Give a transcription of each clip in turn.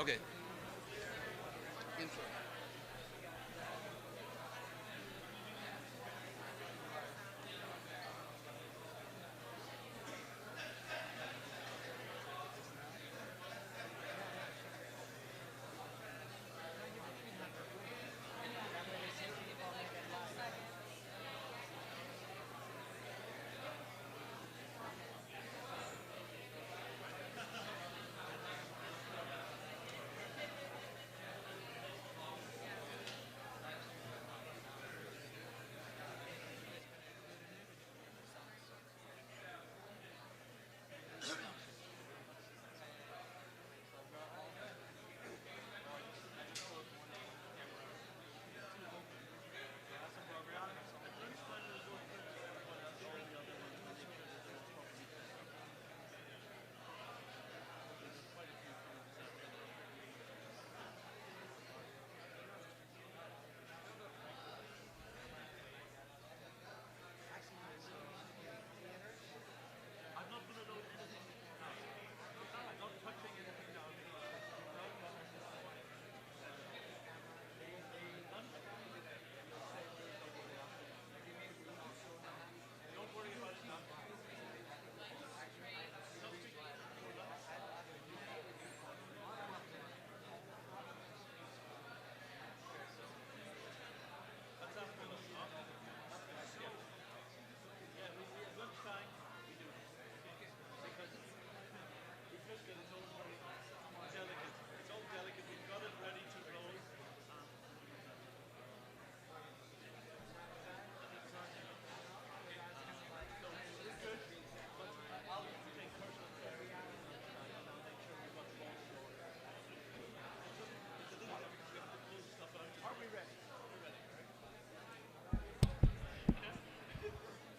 Okay. Intro.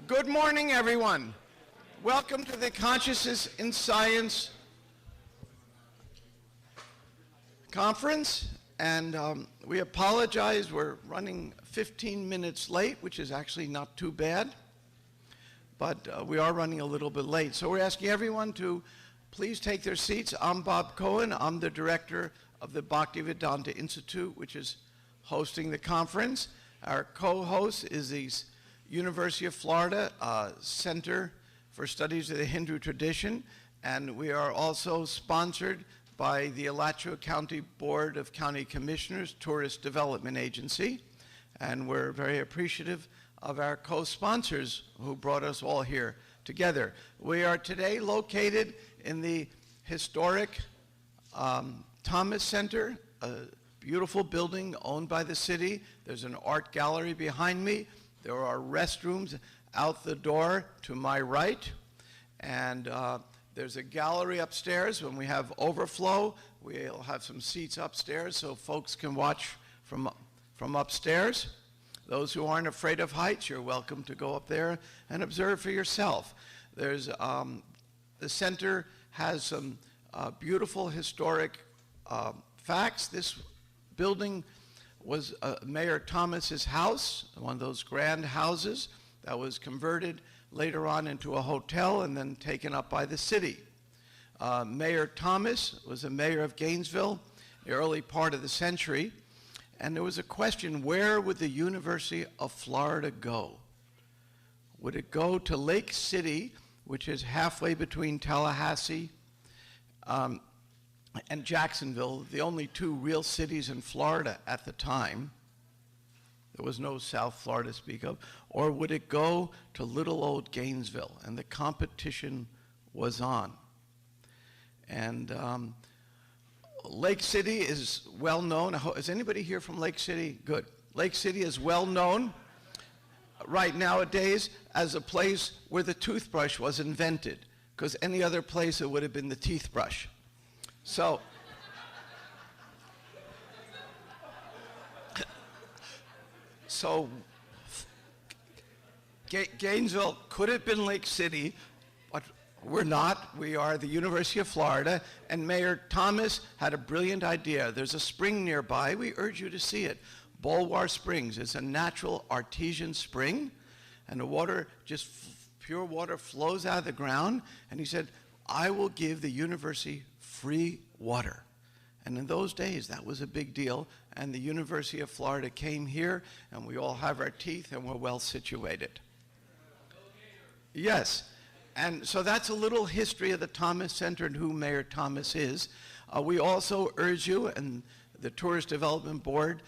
Good morning, everyone. Welcome to the Consciousness in Science conference. And we apologize, we're running 15 minutes late, which is actually not too bad. But we are running a little bit late. So we're asking everyone to please take their seats. I'm Bob Cohen. I'm the director of the Bhaktivedanta Institute, which is hosting the conference. Our co-host is the University of Florida Center for Studies of the Hindu Tradition, and we are also sponsored by the Alachua County Board of County Commissioners Tourist Development Agency, and we're very appreciative of our co-sponsors who brought us all here together. We are today located in the historic Thomas Center, a beautiful building owned by the city. There's an art gallery behind me. There are restrooms out the door to my right, and there's a gallery upstairs. When we have overflow, we'll have some seats upstairs so folks can watch from upstairs. Those who aren't afraid of heights, you're welcome to go up there and observe for yourself. There's the center has some beautiful historic facts. This building was Mayor Thomas's house, one of those grand houses that was converted later on into a hotel and then taken up by the city. Mayor Thomas was a mayor of Gainesville, the early part of the century, and there was a question, where would the University of Florida go? Would it go to Lake City, which is halfway between Tallahassee and Jacksonville, the only two real cities in Florida at the time? There was no South Florida to speak of. Or would it go to little old Gainesville? And the competition was on. And Lake City is well known. Is anybody here from Lake City? Good. Lake City is well known right nowadays as a place where the toothbrush was invented, because any other place it would have been the teeth brush. So, Gainesville could have been Lake City, but we're not. We are the University of Florida, and Mayor Thomas had a brilliant idea. There's a spring nearby. We urge you to see it. Bulwar Springs. It's a natural artesian spring, and the water, just pure water, flows out of the ground. And he said, I will give the university free water. And in those days, that was a big deal. And the University of Florida came here, and we all have our teeth, and we're well situated. Yes. And so that's a little history of the Thomas Center and who Mayor Thomas is. We also urge you, and the Tourist Development Board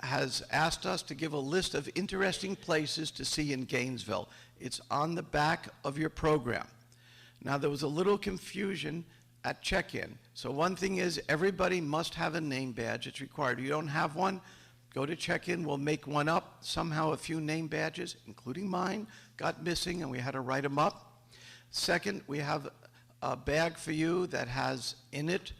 has asked us to give a list of interesting places to see in Gainesville. It's on the back of your program. Now, there was a little confusion at check-in. So one thing is, everybody must have a name badge. It's required. If you don't have one, go to check-in. We'll make one up. Somehow a few name badges, including mine, got missing, and we had to write them up. Second, we have a bag for you that has in it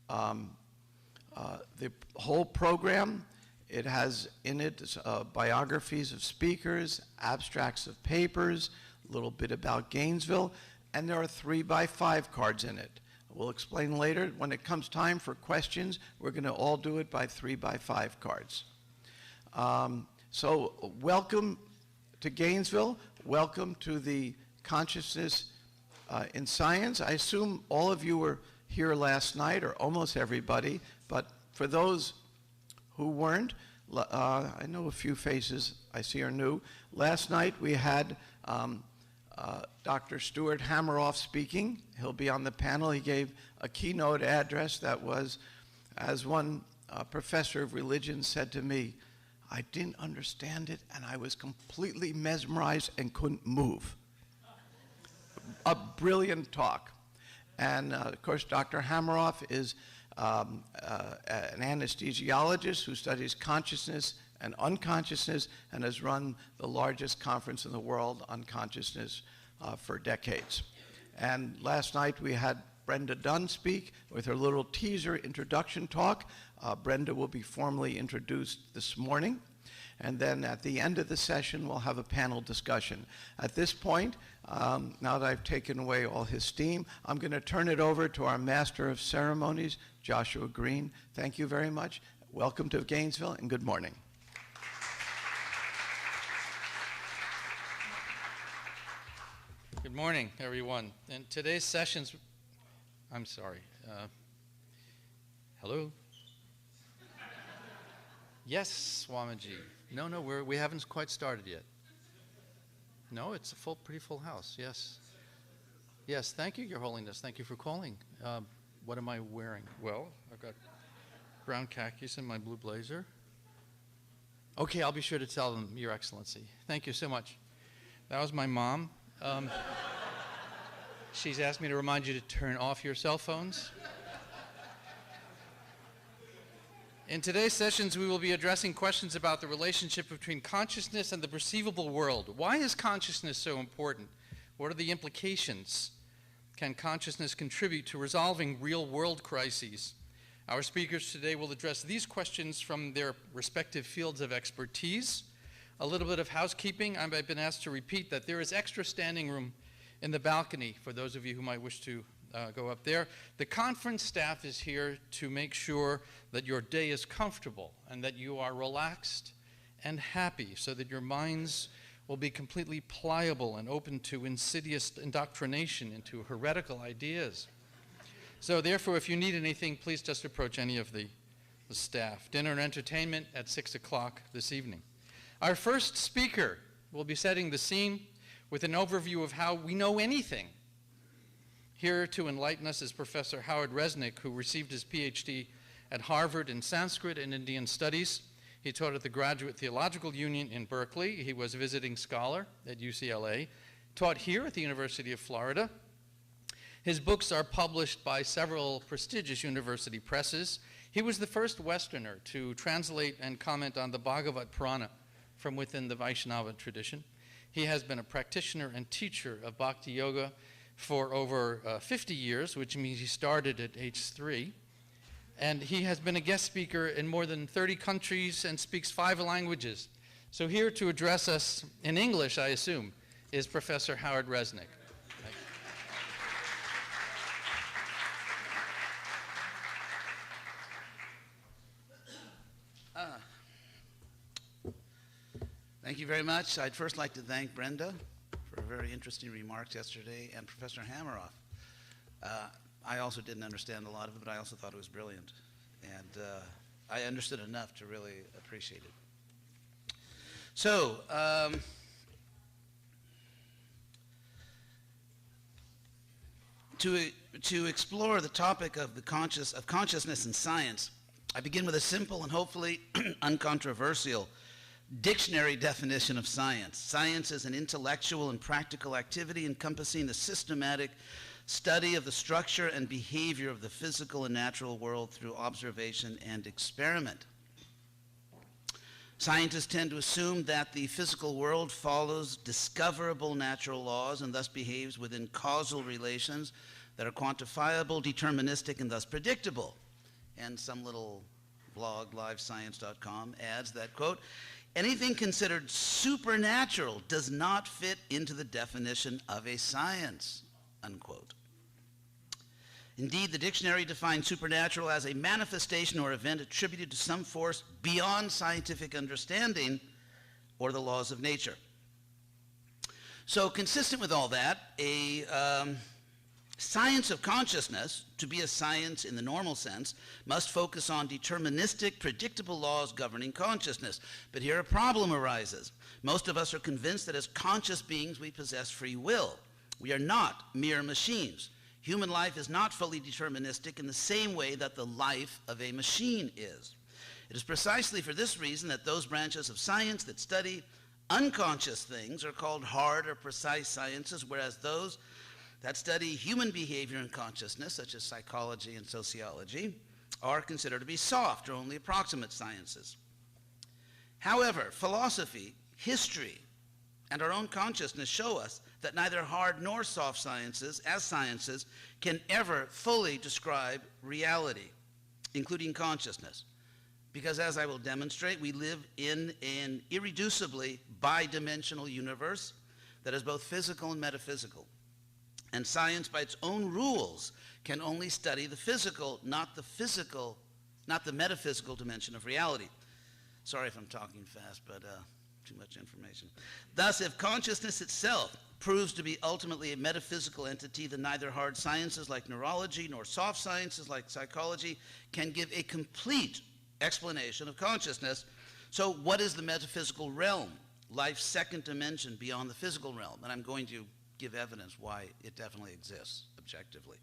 the whole program. It has in it biographies of speakers, abstracts of papers, a little bit about Gainesville, and there are 3x5 cards in it. We'll explain later. When it comes time for questions, we're going to all do it by 3x5 cards. So welcome to Gainesville. Welcome to the Consciousness in Science. I assume all of you were here last night, or almost everybody, but for those who weren't, I know a few faces I see are new. Last night we had Dr. Stuart Hameroff speaking. He'll be on the panel. He gave a keynote address that was, as one professor of religion said to me, I didn't understand it, and I was completely mesmerized and couldn't move. A brilliant talk. And of course, Dr. Hameroff is an anesthesiologist who studies consciousness and unconsciousness and has run the largest conference in the world on consciousness for decades. And last night we had Brenda Dunne speak with her little teaser introduction talk. Brenda will be formally introduced this morning. And then at the end of the session, we'll have a panel discussion. At this point, now that I've taken away all his steam, I'm going to turn it over to our Master of Ceremonies, Joshua Green. Thank you very much. Welcome to Gainesville, and good morning. Good morning, everyone. In today's sessions, I'm sorry. Hello? Yes, Swamiji. No, we haven't quite started yet. No, it's a pretty full house, yes. Yes, thank you, Your Holiness. Thank you for calling. What am I wearing? Well, I've got brown khakis and my blue blazer. Okay, I'll be sure to tell them, Your Excellency. Thank you so much. That was my mom. She's asked me to remind you to turn off your cell phones. In today's sessions, we will be addressing questions about the relationship between consciousness and the perceivable world. Why is consciousness so important? What are the implications? Can consciousness contribute to resolving real-world crises? Our speakers today will address these questions from their respective fields of expertise. A little bit of housekeeping. I've been asked to repeat that there is extra standing room in the balcony for those of you who might wish to go up there. The conference staff is here to make sure that your day is comfortable and that you are relaxed and happy so that your minds will be completely pliable and open to insidious indoctrination into heretical ideas. So therefore, if you need anything, please just approach any of the staff. Dinner and entertainment at 6 o'clock this evening. Our first speaker will be setting the scene with an overview of how we know anything. Here to enlighten us is Professor Howard Resnick, who received his PhD at Harvard in Sanskrit and Indian Studies. He taught at the Graduate Theological Union in Berkeley. He was a visiting scholar at UCLA, taught here at the University of Florida. His books are published by several prestigious university presses. He was the first Westerner to translate and comment on the Bhagavad Purana from within the Vaishnava tradition. He has been a practitioner and teacher of Bhakti Yoga for over 50 years, which means he started at age 3. And he has been a guest speaker in more than 30 countries and speaks 5 languages. So here to address us in English, I assume, is Professor Howard Resnick. Thank you very much. I'd first like to thank Brenda for very interesting remarks yesterday, and Professor Hameroff. I also didn't understand a lot of it, but I also thought it was brilliant. And I understood enough to really appreciate it. So, to explore the topic of consciousness and science, I begin with a simple and hopefully uncontroversial dictionary definition of science. Science is an intellectual and practical activity encompassing the systematic study of the structure and behavior of the physical and natural world through observation and experiment. Scientists tend to assume that the physical world follows discoverable natural laws and thus behaves within causal relations that are quantifiable, deterministic, and thus predictable. And some little blog, livescience.com, adds that, quote, anything considered supernatural does not fit into the definition of a science, unquote. Indeed, the dictionary defines supernatural as a manifestation or event attributed to some force beyond scientific understanding or the laws of nature. So consistent with all that, a science of consciousness, to be a science in the normal sense, must focus on deterministic, predictable laws governing consciousness. But here a problem arises. Most of us are convinced that as conscious beings we possess free will. We are not mere machines. Human life is not fully deterministic in the same way that the life of a machine is. It is precisely for this reason that those branches of science that study unconscious things are called hard or precise sciences, whereas those that study human behavior and consciousness, such as psychology and sociology, are considered to be soft or only approximate sciences. However, philosophy, history, and our own consciousness show us that neither hard nor soft sciences, as sciences, can ever fully describe reality, including consciousness. Because as I will demonstrate, we live in an irreducibly bidimensional universe that is both physical and metaphysical. And science, by its own rules, can only study the physical, not the metaphysical dimension of reality. Sorry if I'm talking fast, but too much information. Thus, if consciousness itself proves to be ultimately a metaphysical entity, then neither hard sciences like neurology nor soft sciences like psychology can give a complete explanation of consciousness. So what is the metaphysical realm? Life's second dimension beyond the physical realm. And I'm going to give evidence why it definitely exists objectively.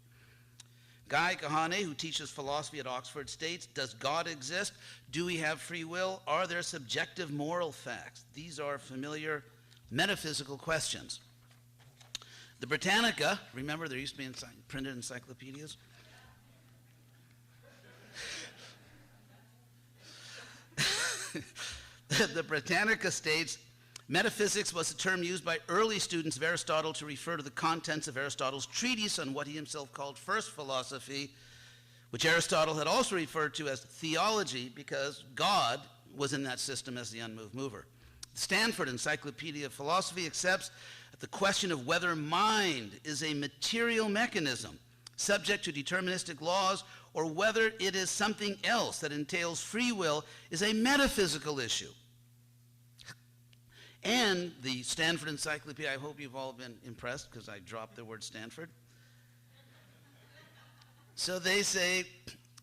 Guy Kahane, who teaches philosophy at Oxford, states, does God exist? Do we have free will? Are there subjective moral facts? These are familiar metaphysical questions. The Britannica, remember there used to be printed encyclopedias? The Britannica states, metaphysics was a term used by early students of Aristotle to refer to the contents of Aristotle's treatise on what he himself called first philosophy, which Aristotle had also referred to as theology because God was in that system as the unmoved mover. The Stanford Encyclopedia of Philosophy accepts that the question of whether mind is a material mechanism subject to deterministic laws or whether it is something else that entails free will is a metaphysical issue. And the Stanford Encyclopedia, I hope you've all been impressed because I dropped the word Stanford. So they say,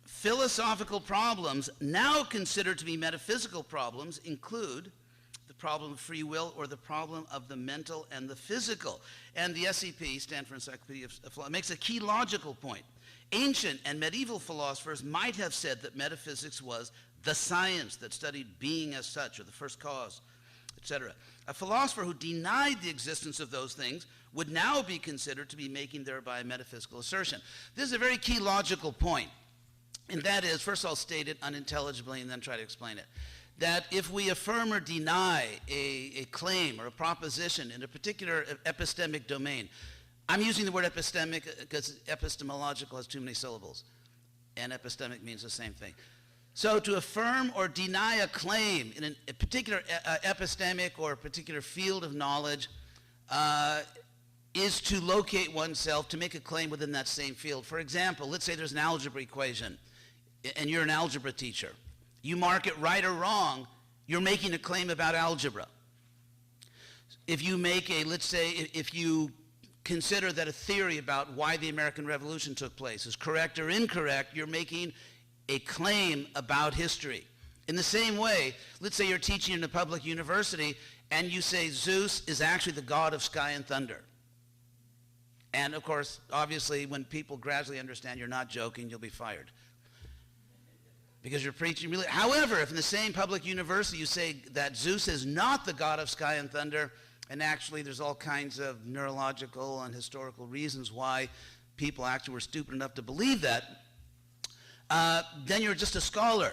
philosophical problems now considered to be metaphysical problems include the problem of free will or the problem of the mental and the physical. And the SEP, Stanford Encyclopedia of Philosophy, makes a key logical point. Ancient and medieval philosophers might have said that metaphysics was the science that studied being as such, or the first cause, etc. A philosopher who denied the existence of those things would now be considered to be making thereby a metaphysical assertion. This is a very key logical point, and that is, first I'll state it unintelligibly and then try to explain it, that if we affirm or deny a claim or a proposition in a particular epistemic domain, I'm using the word epistemic because epistemological has too many syllables, and epistemic means the same thing. So to affirm or deny a claim in a particular epistemic or a particular field of knowledge is to locate oneself, to make a claim within that same field. For example, let's say there's an algebra equation, and you're an algebra teacher. You mark it right or wrong, you're making a claim about algebra. If you make let's say, if you consider that a theory about why the American Revolution took place is correct or incorrect, you're making a claim about history. In the same way, let's say you're teaching in a public university and you say Zeus is actually the god of sky and thunder. And of course, obviously, when people gradually understand you're not joking, you'll be fired. Because you're preaching really. However, if in the same public university you say that Zeus is not the god of sky and thunder, and actually there's all kinds of neurological and historical reasons why people actually were stupid enough to believe that, then you're just a scholar.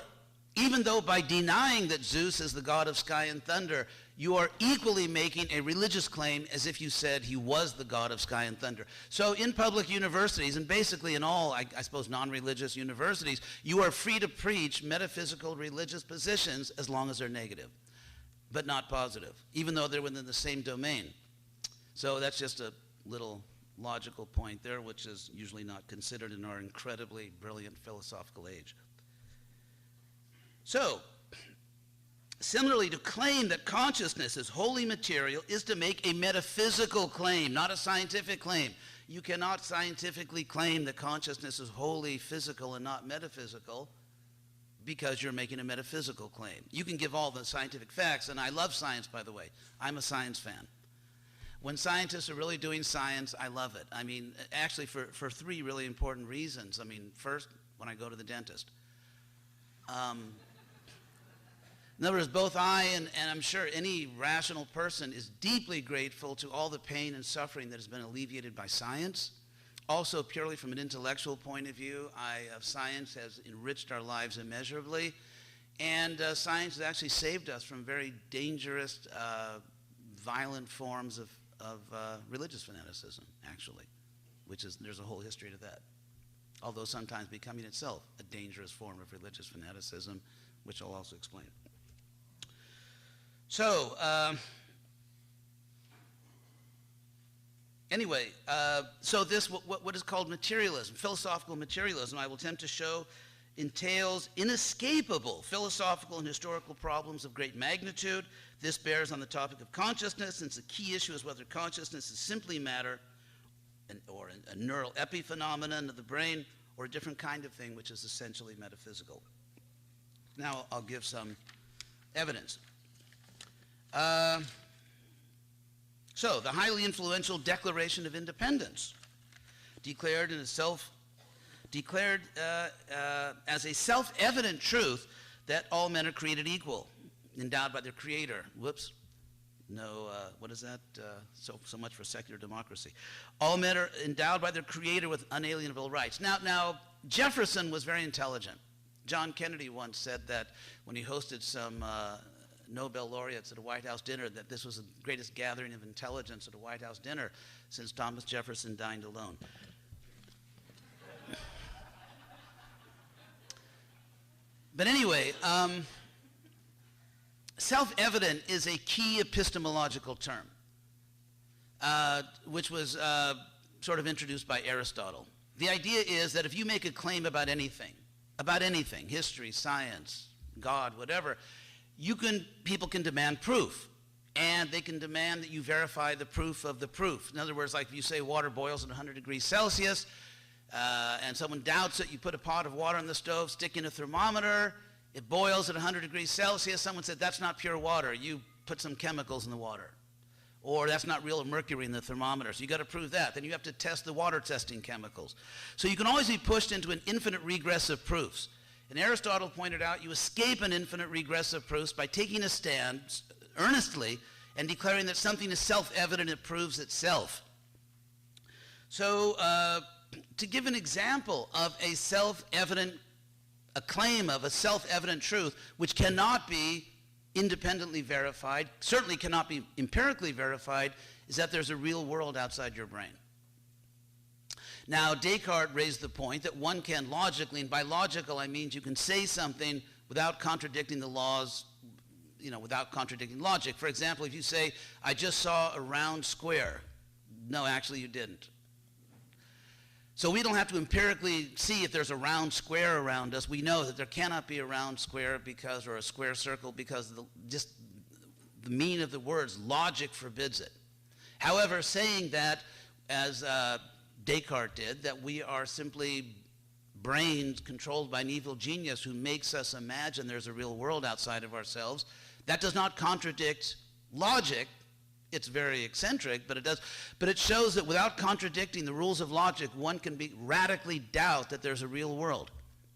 Even though by denying that Zeus is the god of sky and thunder, you are equally making a religious claim as if you said he was the god of sky and thunder. So in public universities, and basically in all, I suppose, non-religious universities, you are free to preach metaphysical religious positions as long as they're negative, but not positive, even though they're within the same domain. So that's just a little logical point there, which is usually not considered in our incredibly brilliant philosophical age. So, similarly, to claim that consciousness is wholly material is to make a metaphysical claim, not a scientific claim. You cannot scientifically claim that consciousness is wholly physical and not metaphysical because you're making a metaphysical claim. You can give all the scientific facts, and I love science, by the way. I'm a science fan. When scientists are really doing science, I love it. I mean, actually for three really important reasons. I mean, first, when I go to the dentist. In other words, both I and I'm sure any rational person is deeply grateful to all the pain and suffering that has been alleviated by science. Also, purely from an intellectual point of view, science has enriched our lives immeasurably, and science has actually saved us from very dangerous, violent forms of religious fanaticism, actually, there's a whole history to that. Although sometimes becoming itself a dangerous form of religious fanaticism, which I'll also explain. So, anyway, so this, what is called materialism, philosophical materialism, I will attempt to show, entails inescapable philosophical and historical problems of great magnitude. This bears on the topic of consciousness, since the key issue is whether consciousness is simply matter, or a neural epiphenomenon of the brain, or a different kind of thing which is essentially metaphysical. Now I'll give some evidence. So the highly influential Declaration of Independence, declared as a self-evident truth that all men are created equal, endowed by their creator. Whoops. No, what is that? So much for secular democracy. All men are endowed by their creator with unalienable rights. Now, Jefferson was very intelligent. John Kennedy once said that when he hosted some Nobel laureates at a White House dinner, that this was the greatest gathering of intelligence at a White House dinner since Thomas Jefferson dined alone. But anyway, self-evident is a key epistemological term, which was sort of introduced by Aristotle. The idea is that if you make a claim about anything, history, science, God, whatever, people can demand proof, and they can demand that you verify the proof of the proof. In other words, like if you say water boils at 100 degrees Celsius, and someone doubts it, you put a pot of water on the stove, stick in a thermometer, it boils at 100 degrees Celsius. Someone said, that's not pure water. You put some chemicals in the water. Or that's not real mercury in the thermometer. So you got to prove that. Then you have to test the water testing chemicals. So you can always be pushed into an infinite regress of proofs. And Aristotle pointed out you escape an infinite regress of proofs by taking a stand earnestly and declaring that something is self-evident, it proves itself. So to give an example of a claim of a self-evident truth which cannot be independently verified, certainly cannot be empirically verified, is that there's a real world outside your brain. Now, Descartes raised the point that one can logically, and by logical I mean you can say something without contradicting the laws, without contradicting logic. For example, if you say, I just saw a round square. No, actually you didn't. So we don't have to empirically see if there's a round square around us. We know that there cannot be a round square or a square circle because just the meaning of the words, logic forbids it. However, saying that as Descartes did, that we are simply brains controlled by an evil genius who makes us imagine there's a real world outside of ourselves. That does not contradict logic. It's very eccentric, but it does. But it shows that without contradicting the rules of logic, one can radically doubt that there's a real world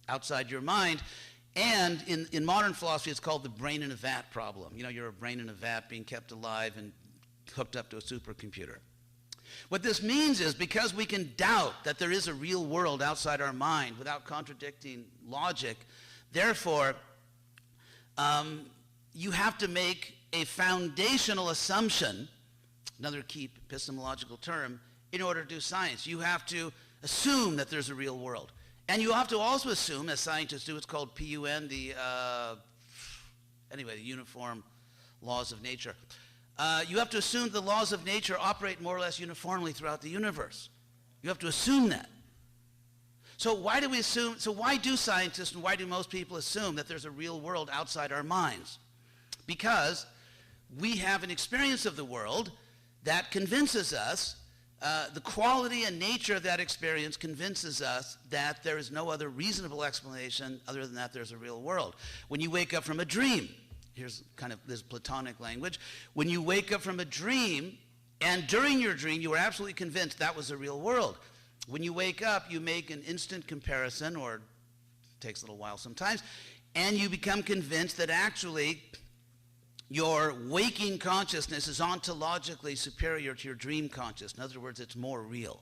outside your mind. And in modern philosophy, it's called the brain in a vat problem. You know, you're a brain in a vat being kept alive and hooked up to a supercomputer. What this means is because we can doubt that there is a real world outside our mind without contradicting logic, therefore, you have to make a foundational assumption, another key epistemological term, in order to do science. You have to assume that there's a real world. And you have to also assume, as scientists do, it's called PUN, the uniform laws of nature. You have to assume the laws of nature operate more or less uniformly throughout the universe. You have to assume that. So why do we assume, so why do scientists and why do most people assume that there's a real world outside our minds? Because we have an experience of the world that convinces us, the quality and nature of that experience convinces us that there is no other reasonable explanation other than that there's a real world. When you wake up from a dream, here's kind of this Platonic language. When you wake up from a dream, and during your dream, you were absolutely convinced that was a real world. When you wake up, you make an instant comparison, or it takes a little while sometimes, and you become convinced that actually your waking consciousness is ontologically superior to your dream consciousness. In other words, it's more real.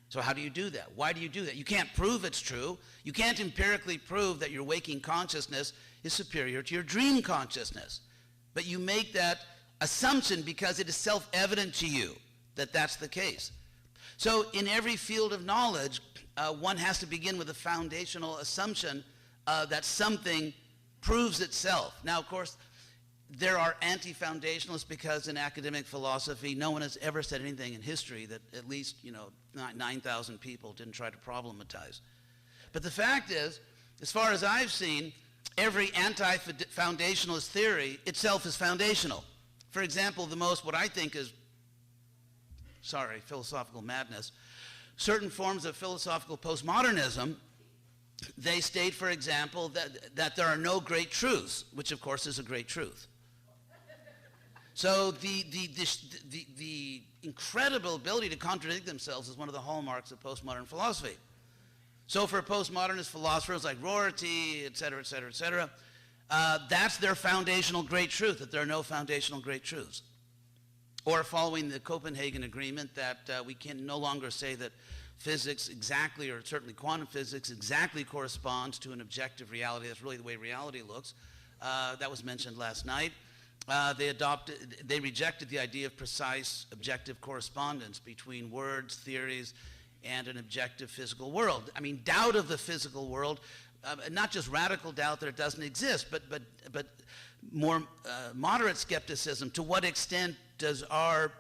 So how do you do that? Why do you do that? You can't prove it's true. You can't empirically prove that your waking consciousness is superior to your dream consciousness. But you make that assumption because it is self-evident to you that that's the case. So in every field of knowledge, one has to begin with a foundational assumption that something proves itself. Now, of course, there are anti-foundationalists because in academic philosophy, no one has ever said anything in history that at least, 9,000 people didn't try to problematize. But the fact is, as far as I've seen, every anti-foundationalist theory itself is foundational. For example, what I think is, philosophical madness, certain forms of philosophical postmodernism, they state, for example, that there are no great truths, which of course is a great truth. So the incredible ability to contradict themselves is one of the hallmarks of postmodern philosophy. So for postmodernist philosophers like Rorty, et cetera, that's their foundational great truth, that there are no foundational great truths. Or following the Copenhagen Agreement that we can no longer say that physics exactly, or certainly quantum physics exactly corresponds to an objective reality. That's really the way reality looks. That was mentioned last night. They rejected the idea of precise objective correspondence between words, theories, and an objective physical world. I mean, doubt of the physical world, not just radical doubt that it doesn't exist, but more moderate skepticism. To what extent does our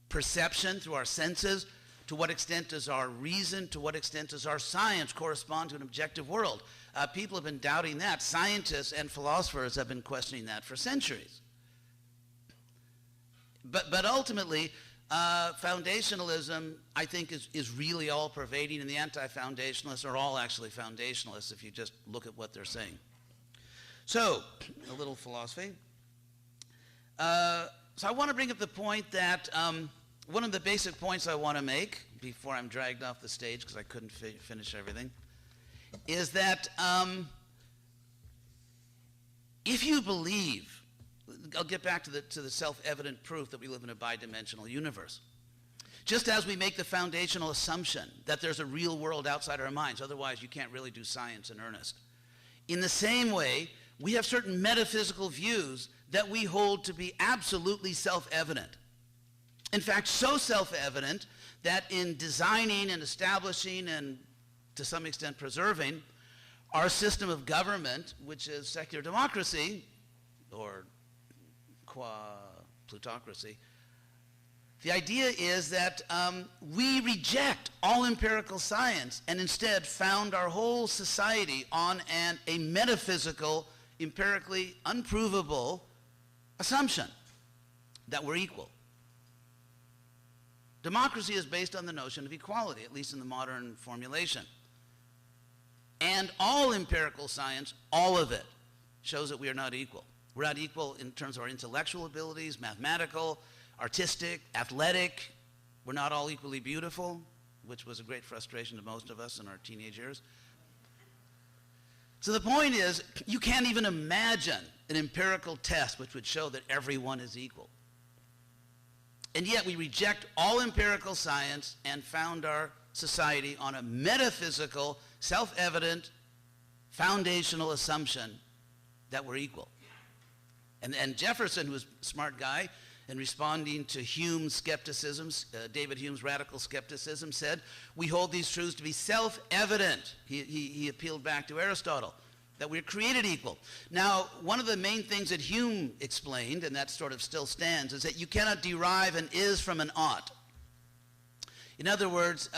perception through our senses, to what extent does our reason, to what extent does our science correspond to an objective world? People have been doubting that. Scientists and philosophers have been questioning that for centuries. But ultimately, foundationalism, I think, is really all-pervading, and the anti-foundationalists are all actually foundationalists if you just look at what they're saying. So, a little philosophy. So I want to bring up the point that one of the basic points I want to make before I'm dragged off the stage because I couldn't finish everything is that if you believe, I'll get back to the self-evident proof that we live in a bidimensional universe. Just as we make the foundational assumption that there's a real world outside our minds, otherwise you can't really do science in earnest. In the same way, we have certain metaphysical views that we hold to be absolutely self-evident. In fact, so self-evident that in designing and establishing and to some extent preserving our system of government, which is secular democracy, or plutocracy, the idea is that we reject all empirical science and instead found our whole society on a metaphysical, empirically unprovable assumption that we're equal. Democracy is based on the notion of equality, at least in the modern formulation. And all empirical science, all of it, shows that we are not equal. We're not equal in terms of our intellectual abilities, mathematical, artistic, athletic. We're not all equally beautiful, which was a great frustration to most of us in our teenage years. So the point is, you can't even imagine an empirical test which would show that everyone is equal. And yet we reject all empirical science and found our society on a metaphysical, self-evident, foundational assumption that we're equal. And Jefferson, who was a smart guy, in responding to Hume's skepticism, David Hume's radical skepticism, said, we hold these truths to be self-evident. He appealed back to Aristotle, that we're created equal. Now, one of the main things that Hume explained, and that sort of still stands, is that you cannot derive an is from an ought. In other words,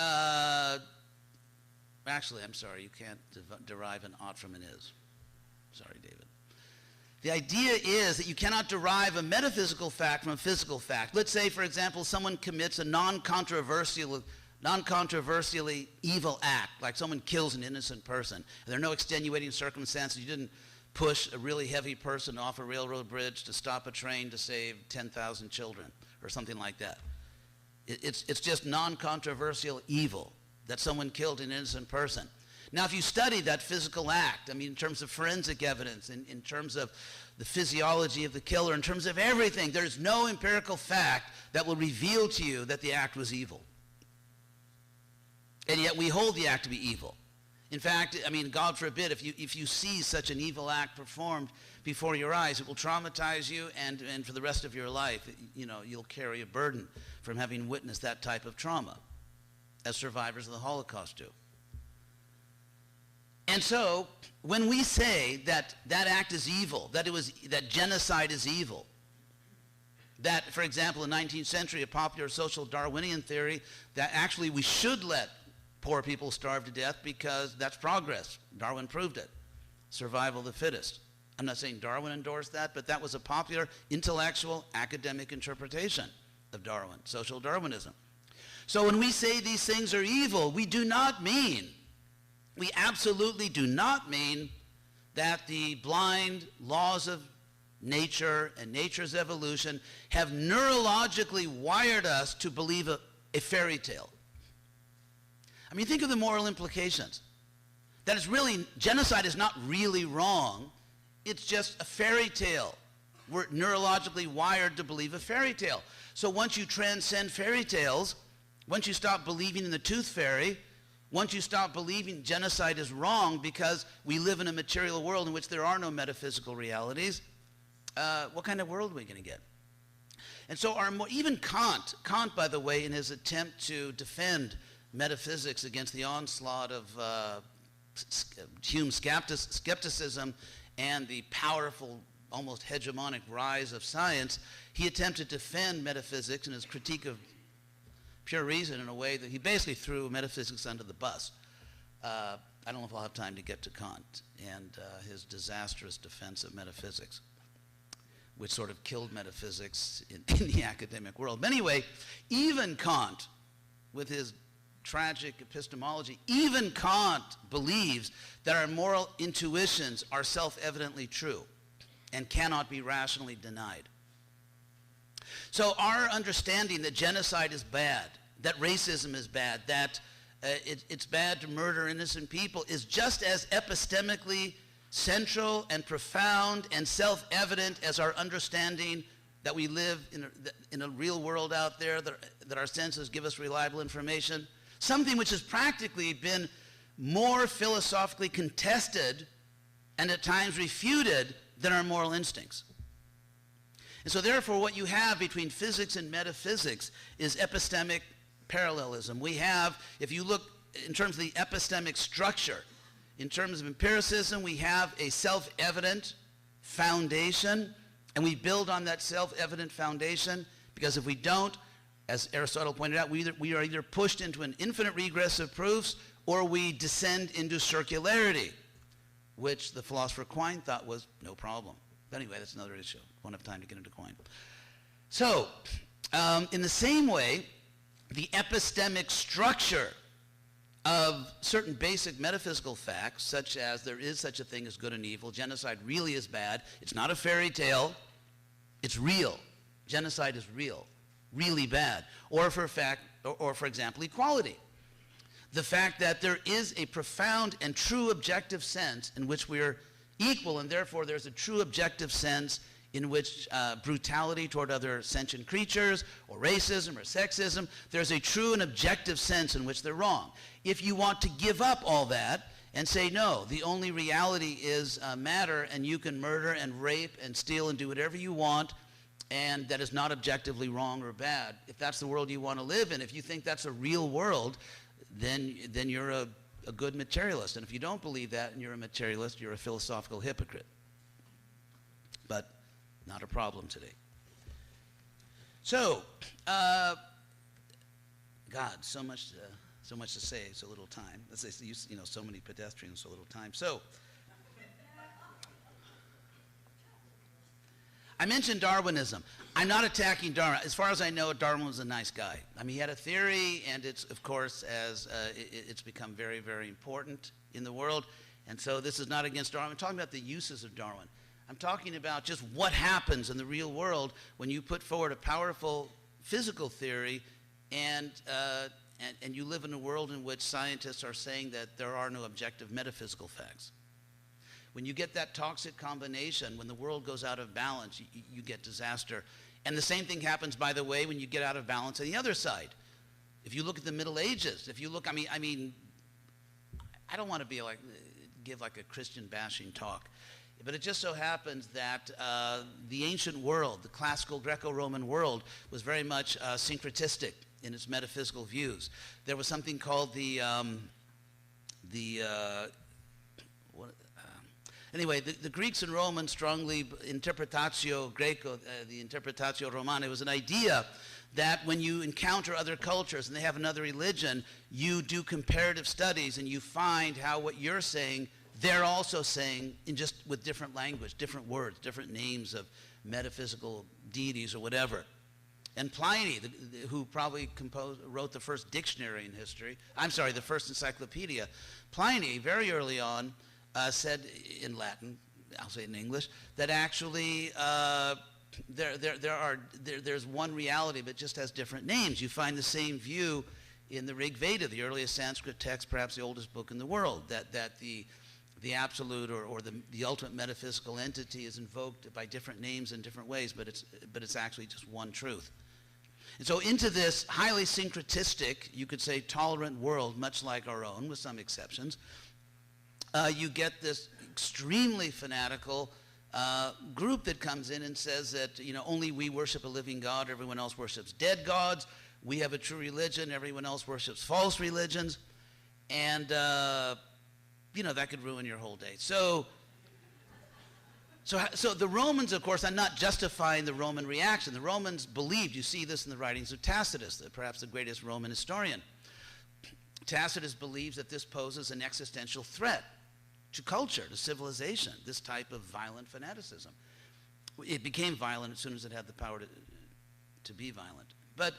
actually, I'm sorry, you can't derive an ought from an is. Sorry, David. The idea is that you cannot derive a metaphysical fact from a physical fact. Let's say, for example, someone commits a non-controversially evil act, like someone kills an innocent person. And there are no extenuating circumstances. You didn't push a really heavy person off a railroad bridge to stop a train to save 10,000 children or something like that. It's just non-controversial evil that someone killed an innocent person. Now, if you study that physical act, I mean, in terms of forensic evidence, in terms of the physiology of the killer, in terms of everything, there's no empirical fact that will reveal to you that the act was evil. And yet we hold the act to be evil. In fact, I mean, God forbid, if you see such an evil act performed before your eyes, it will traumatize you, and for the rest of your life, you'll carry a burden from having witnessed that type of trauma, as survivors of the Holocaust do. And so, when we say that that act is evil, that genocide is evil, that, for example, in the 19th century, a popular social Darwinian theory that actually we should let poor people starve to death because that's progress. Darwin proved it. Survival of the fittest. I'm not saying Darwin endorsed that, but that was a popular intellectual academic interpretation of Darwin, social Darwinism. So when we say these things are evil, we absolutely do not mean that the blind laws of nature and nature's evolution have neurologically wired us to believe a fairy tale. I mean, think of the moral implications. That is really, genocide is not really wrong. It's just a fairy tale. We're neurologically wired to believe a fairy tale. So once you transcend fairy tales, once you stop believing in the tooth fairy, once you stop believing genocide is wrong because we live in a material world in which there are no metaphysical realities, what kind of world are we going to get? And so even Kant, by the way, in his attempt to defend metaphysics against the onslaught of Hume's skepticism and the powerful, almost hegemonic rise of science, he attempted to defend metaphysics in his critique of pure reason in a way that he basically threw metaphysics under the bus. I don't know if I'll have time to get to Kant and his disastrous defense of metaphysics, which sort of killed metaphysics in the academic world. But anyway, even Kant, with his tragic epistemology, even Kant believes that our moral intuitions are self-evidently true and cannot be rationally denied. So our understanding that genocide is bad, that racism is bad, that it's bad to murder innocent people is just as epistemically central and profound and self-evident as our understanding that we live in a real world out there, that our senses give us reliable information. Something which has practically been more philosophically contested and at times refuted than our moral instincts. And so therefore what you have between physics and metaphysics is epistemic parallelism. We have, if you look in terms of the epistemic structure, in terms of empiricism, we have a self-evident foundation, and we build on that self-evident foundation, because if we don't, as Aristotle pointed out, we are either pushed into an infinite regress of proofs, or we descend into circularity, which the philosopher Quine thought was no problem. But anyway, that's another issue. Won't have time to get into Quine. So, in the same way, the epistemic structure of certain basic metaphysical facts, such as there is such a thing as good and evil, genocide really is bad, it's not a fairy tale, it's real. Genocide is real, really bad. Or for example, equality. The fact that there is a profound and true objective sense in which we're equal, and therefore there's a true objective sense in which brutality toward other sentient creatures, or racism, or sexism, there's a true and objective sense in which they're wrong. If you want to give up all that and say, no, the only reality is matter, and you can murder and rape and steal and do whatever you want, and that is not objectively wrong or bad, if that's the world you want to live in, if you think that's a real world, then you're a good materialist. And if you don't believe that and you're a materialist, you're a philosophical hypocrite. But not a problem today. So, God, so much to say, so little time. Let's say, so many pedestrians, so little time. So, I mentioned Darwinism. I'm not attacking Darwin. As far as I know, Darwin was a nice guy. I mean, he had a theory, and it's, of course, as it's become very, very important in the world. And so this is not against Darwin. I'm talking about the uses of Darwin. I'm talking about just what happens in the real world when you put forward a powerful physical theory and you live in a world in which scientists are saying that there are no objective metaphysical facts. When you get that toxic combination, when the world goes out of balance, you get disaster. And the same thing happens, by the way, when you get out of balance on the other side. If you look at the Middle Ages, if you look, I mean, I don't want to be give like a Christian bashing talk, but it just so happens that the ancient world, the classical Greco-Roman world, was very much syncretistic in its metaphysical views. There was something called the Greeks and Romans strongly interpretatio Greco, the interpretatio Romana, it was an idea that when you encounter other cultures and they have another religion, you do comparative studies and you find how what you're saying, they're also saying in just with different language, different words, different names of metaphysical deities or whatever. And Pliny, who probably wrote the first dictionary in history, the first encyclopedia, Pliny, very early on, said in Latin, I'll say it in English, that actually there's one reality, but it just has different names. You find the same view in the Rig Veda, the earliest Sanskrit text, perhaps the oldest book in the world, that the absolute or the ultimate metaphysical entity is invoked by different names in different ways, but it's actually just one truth. And so into this highly syncretistic, you could say tolerant world, much like our own, with some exceptions, you get this extremely fanatical group that comes in and says that, only we worship a living God, everyone else worships dead gods. We have a true religion, everyone else worships false religions. And, that could ruin your whole day. So the Romans, of course, I'm not justifying the Roman reaction. The Romans believed, you see this in the writings of Tacitus, perhaps the greatest Roman historian. Tacitus believes that this poses an existential threat to culture, to civilization, this type of violent fanaticism. It became violent as soon as it had the power to be violent. But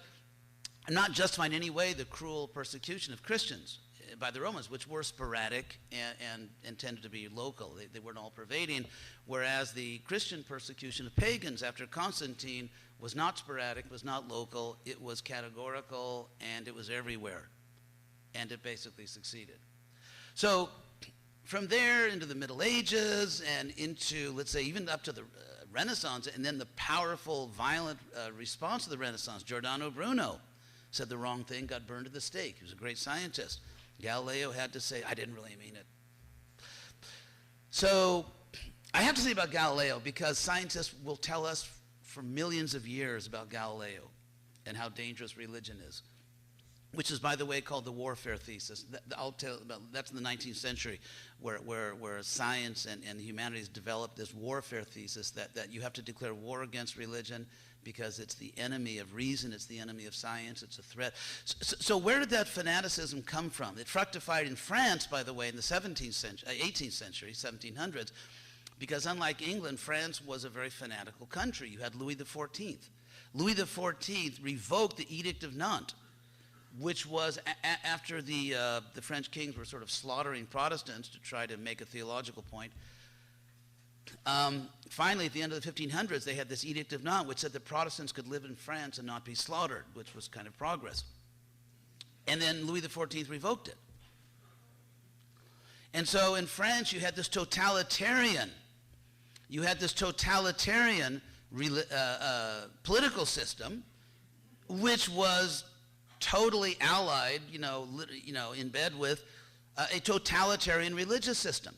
I'm not justifying in any way the cruel persecution of Christians by the Romans, which were sporadic and tended to be local. They weren't all pervading, whereas the Christian persecution of pagans after Constantine was not sporadic, was not local, it was categorical, and it was everywhere. And it basically succeeded. So from there into the Middle Ages and into, let's say, even up to the Renaissance, and then the powerful, violent response to the Renaissance. Giordano Bruno said the wrong thing, got burned at the stake. He was a great scientist. Galileo had to say, I didn't really mean it. So I have to say about Galileo, because scientists will tell us for millions of years about Galileo and how dangerous religion is, which is, by the way, called the warfare thesis. I'll tell about that's in the 19th century, where science and the humanities developed this warfare thesis that you have to declare war against religion because it's the enemy of reason, it's the enemy of science, it's a threat. So where did that fanaticism come from? It fructified in France, by the way, in the 17th century, 18th century, 1700s, because unlike England, France was a very fanatical country. You had Louis XIV. Louis XIV revoked the Edict of Nantes, which was after the French kings were sort of slaughtering Protestants to try to make a theological point. Finally, at the end of the 1500s, they had this Edict of Nantes, which said that Protestants could live in France and not be slaughtered, which was kind of progress. And then Louis XIV revoked it. And so in France, you had this totalitarian political system, which was totally allied, in bed with a totalitarian religious system.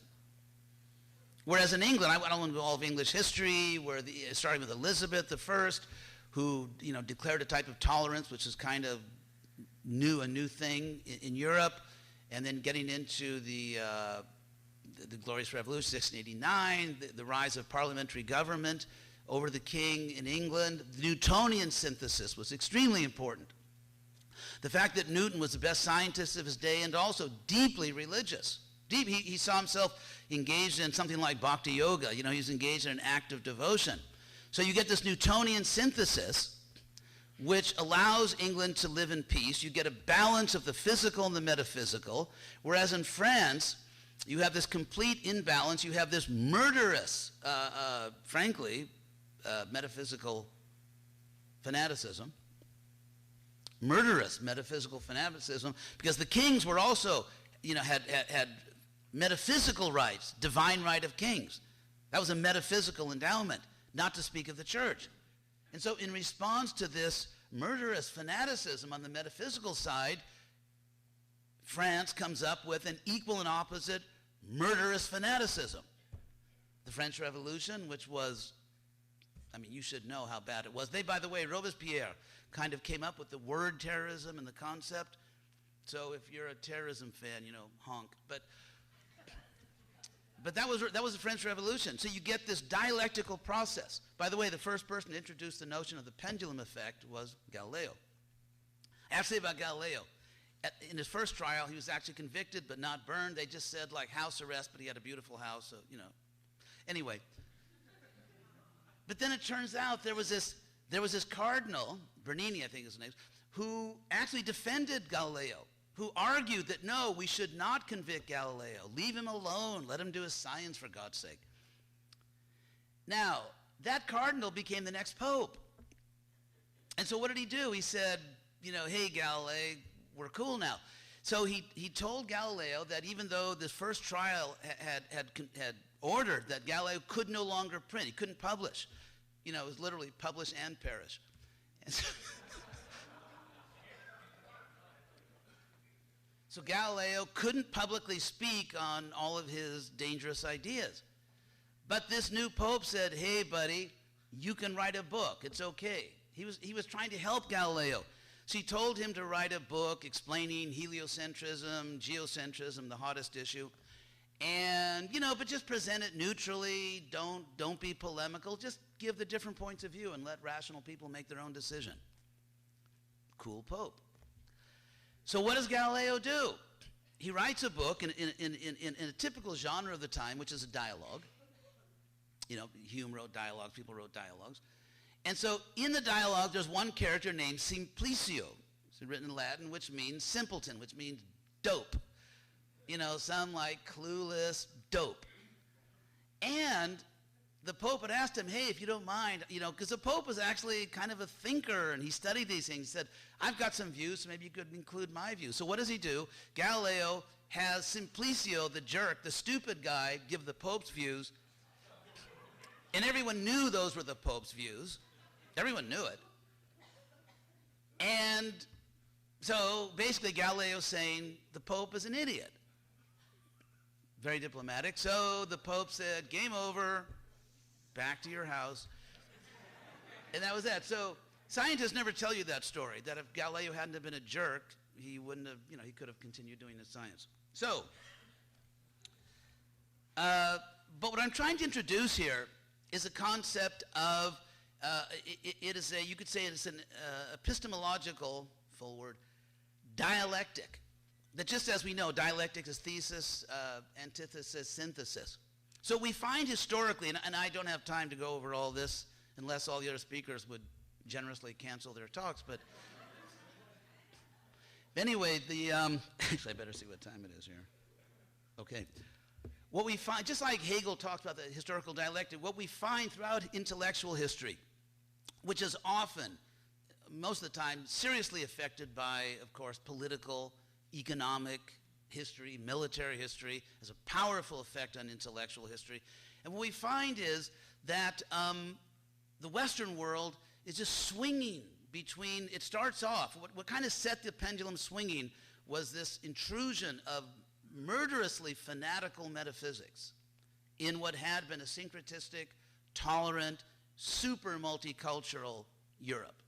Whereas in England, I don't want to go all of English history, where starting with Elizabeth I, who declared a type of tolerance, which is kind of a new thing in Europe, and then getting into the Glorious Revolution, 1689, the rise of parliamentary government over the king in England. The Newtonian synthesis was extremely important. The fact that Newton was the best scientist of his day and also deeply religious. He saw himself engaged in something like bhakti yoga. He was engaged in an act of devotion. So you get this Newtonian synthesis, which allows England to live in peace. You get a balance of the physical and the metaphysical, whereas in France, you have this complete imbalance. You have this murderous, metaphysical fanaticism. Murderous metaphysical fanaticism, because the kings were also, had metaphysical rights, divine right of kings. That was a metaphysical endowment, not to speak of the church. And so in response to this murderous fanaticism on the metaphysical side, France comes up with an equal and opposite murderous fanaticism. The French Revolution, which was, you should know how bad it was. They, by the way, Robespierre kind of came up with the word terrorism and the concept. So if you're a terrorism fan, honk. But that was the French Revolution. So you get this dialectical process. By the way, the first person to introduce the notion of the pendulum effect was Galileo. I have to say about Galileo, in his first trial, he was actually convicted but not burned. They just said house arrest, but he had a beautiful house, so Anyway, but then it turns out there was this cardinal, Bernini I think his name, who actually defended Galileo, who argued that no, we should not convict Galileo. Leave him alone. Let him do his science, for God's sake. Now, that cardinal became the next pope. And so what did he do? He said, hey, Galileo, we're cool now. So he told Galileo that even though this first trial had ordered that Galileo could no longer print, he couldn't publish. It was literally publish and perish. And so Galileo couldn't publicly speak on all of his dangerous ideas. But this new pope said, hey, buddy, you can write a book. It's okay. He was trying to help Galileo. So he told him to write a book explaining heliocentrism, geocentrism, the hottest issue. And, but just present it neutrally. Don't be polemical. Just give the different points of view and let rational people make their own decision. Cool pope. So what does Galileo do? He writes a book in a typical genre of the time, which is a dialogue. Hume wrote dialogues, people wrote dialogues. And so in the dialogue, there's one character named Simplicio. It's written in Latin, which means simpleton, which means dope. Some clueless dope. And the Pope had asked him, hey, if you don't mind, because the Pope was actually kind of a thinker, and he studied these things. He said, I've got some views, so maybe you could include my views. So what does he do? Galileo has Simplicio, the jerk, the stupid guy, give the Pope's views. And everyone knew those were the Pope's views. Everyone knew it. And so basically Galileo's saying the Pope is an idiot. Very diplomatic. So the Pope said, game over. Back to your house. And that was that. So scientists never tell you that story, that if Galileo hadn't have been a jerk, he wouldn't have, he could have continued doing his science. So, but what I'm trying to introduce here is a concept of, you could say it's an epistemological, full word, dialectic. That just as we know, dialectic is thesis, antithesis, synthesis. So we find historically, and I don't have time to go over all this unless all the other speakers would generously cancel their talks, but Anyway, actually I better see what time it is here. Okay. What we find, just like Hegel talks about the historical dialectic, what we find throughout intellectual history, which is often, most of the time, seriously affected by, of course, political, economic history, military history, has a powerful effect on intellectual history. And what we find is that the Western world is just swinging between, it starts off, what kind of set the pendulum swinging was this intrusion of murderously fanatical metaphysics in what had been a syncretistic, tolerant, super multicultural Europe.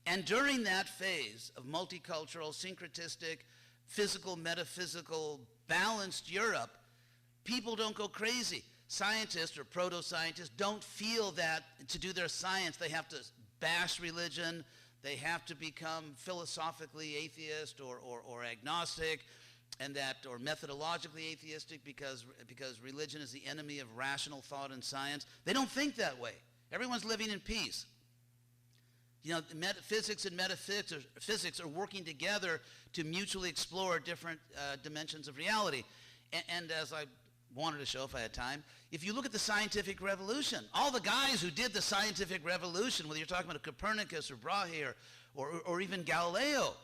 And during that phase of multicultural, syncretistic, physical, metaphysical, balanced Europe, people don't go crazy. Scientists or proto-scientists don't feel that to do their science they have to bash religion, they have to become philosophically atheist or agnostic, and that, or methodologically atheistic because religion is the enemy of rational thought and science. They don't think that way. Everyone's living in peace. You know, physics and metaphysics are working together to mutually explore different dimensions of reality. And as I wanted to show if I had time, if you look at the scientific revolution, all the guys who did the scientific revolution, whether you're talking about Copernicus or Brahe or even Galileo,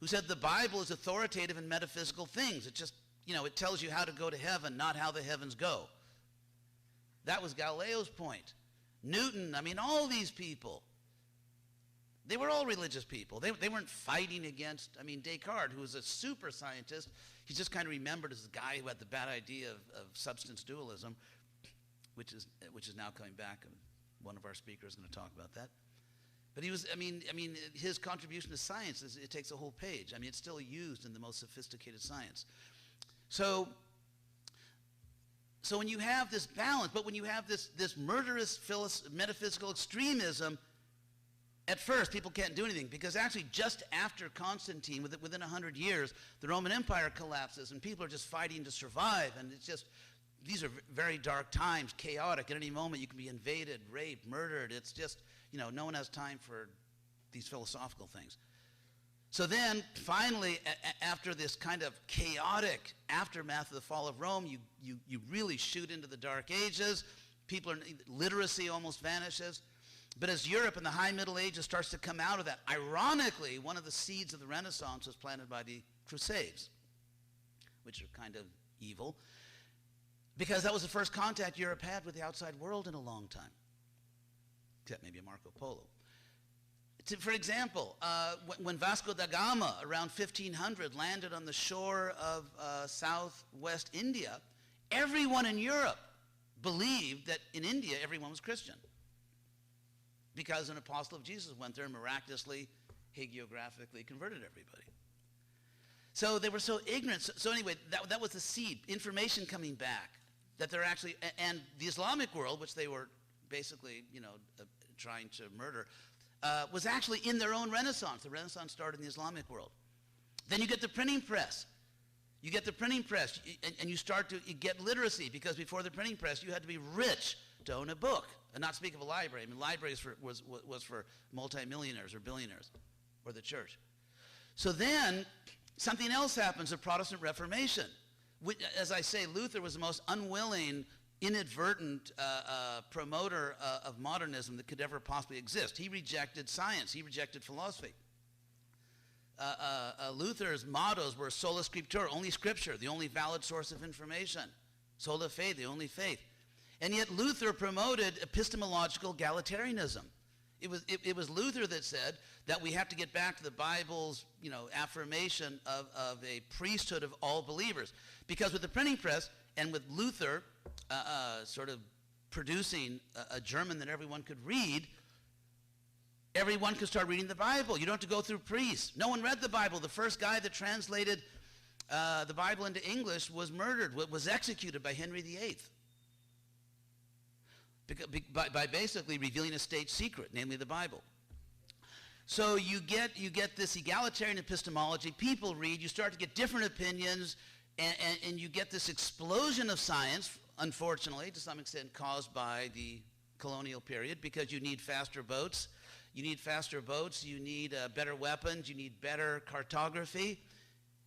who said the Bible is authoritative in metaphysical things. It just, you know, it tells you how to go to heaven, not how the heavens go. That was Galileo's point. Newton, I mean, all these people, they were all religious people. They weren't fighting against, I mean, Descartes, who was a super scientist, he's just kind of remembered as the guy who had the bad idea of substance dualism, which is now coming back, and one of our speakers is going to talk about that. But he was, I mean, his contribution to science, it takes a whole page. I mean, it's still used in the most sophisticated science. So when you have this balance, but when you have this murderous metaphysical extremism, at first people can't do anything, because actually just after Constantine, within 100 years, the Roman Empire collapses and people are just fighting to survive, and it's just, these are very dark times, chaotic. At any moment you can be invaded, raped, murdered. It's just, you know, no one has time for these philosophical things. So then, finally, after this kind of chaotic aftermath of the fall of Rome, you really shoot into the Dark Ages. Literacy almost vanishes. But as Europe in the High Middle Ages starts to come out of that, ironically, one of the seeds of the Renaissance was planted by the Crusades, which are kind of evil, because that was the first contact Europe had with the outside world in a long time. Except maybe a Marco Polo. For example, when Vasco da Gama, around 1500, landed on the shore of southwest India, everyone in Europe believed that in India everyone was Christian, because an apostle of Jesus went there and miraculously, hagiographically converted everybody. So they were so ignorant. So anyway, that was the seed, information coming back, that they're actually, and the Islamic world, which they were basically, you know, trying to murder, was actually in their own Renaissance. The Renaissance started in the Islamic world. Then you get the printing press. You get the printing press, and you start to get literacy, because before the printing press, you had to be rich to own a book, and not speak of a library. I mean, libraries was for multimillionaires or billionaires, or the church. So then, something else happens, the Protestant Reformation. As I say, Luther was the most unwilling, inadvertent promoter of modernism that could ever possibly exist. He rejected science. He rejected philosophy. Luther's mottos were sola scriptura, only scripture, the only valid source of information. Sola fide, the only faith. And yet Luther promoted epistemological egalitarianism. It was Luther that said that we have to get back to the Bible's, you know, affirmation of a priesthood of all believers. Because with the printing press and with Luther sort of producing a German that everyone could read, everyone could start reading the Bible. You don't have to go through priests. No one read the Bible. The first guy that translated the Bible into English was murdered, was executed by Henry VIII. By basically revealing a state secret, namely the Bible. So you get this egalitarian epistemology. People read. You start to get different opinions, and you get this explosion of science, unfortunately, to some extent caused by the colonial period, because you need faster boats. you need faster boats, you need better weapons, you need better cartography.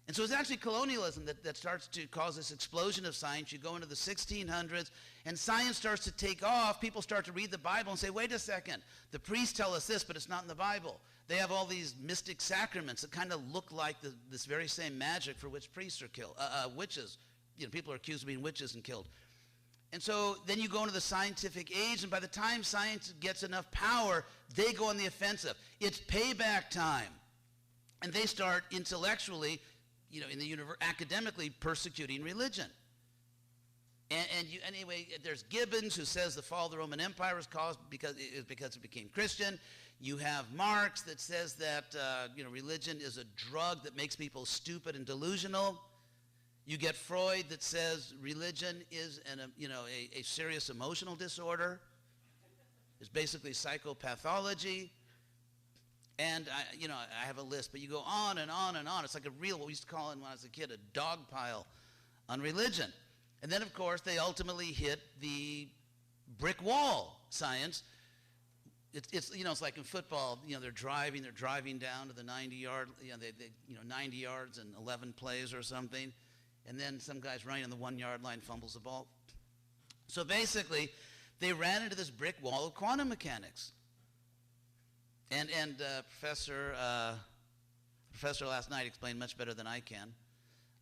And so it's actually colonialism that starts to cause this explosion of science. You go into the 1600s, and science starts to take off. People start to read the Bible and say, wait a second, the priests tell us this, but it's not in the Bible. They have all these mystic sacraments that kind of look like this very same magic for which priests are killed, witches. People are accused of being witches and killed. And so then you go into the scientific age, and by the time science gets enough power, they go on the offensive. It's payback time. And they start intellectually, in the universe, academically persecuting religion. Anyway, there's Gibbons, who says the fall of the Roman Empire was caused because it became Christian. You have Marx that says that religion is a drug that makes people stupid and delusional. You get Freud that says religion is a serious emotional disorder. It's basically psychopathology. And I have a list, but you go on and on and on. It's like what we used to call when I was a kid, a dog pile on religion. And then, of course, they ultimately hit the brick wall science. It's like in football. They're driving down to the 90-yard. 90 yards and 11 plays or something, and then some guy's running on the 1-yard line, fumbles the ball. So basically, they ran into this brick wall of quantum mechanics. And Professor last night explained much better than I can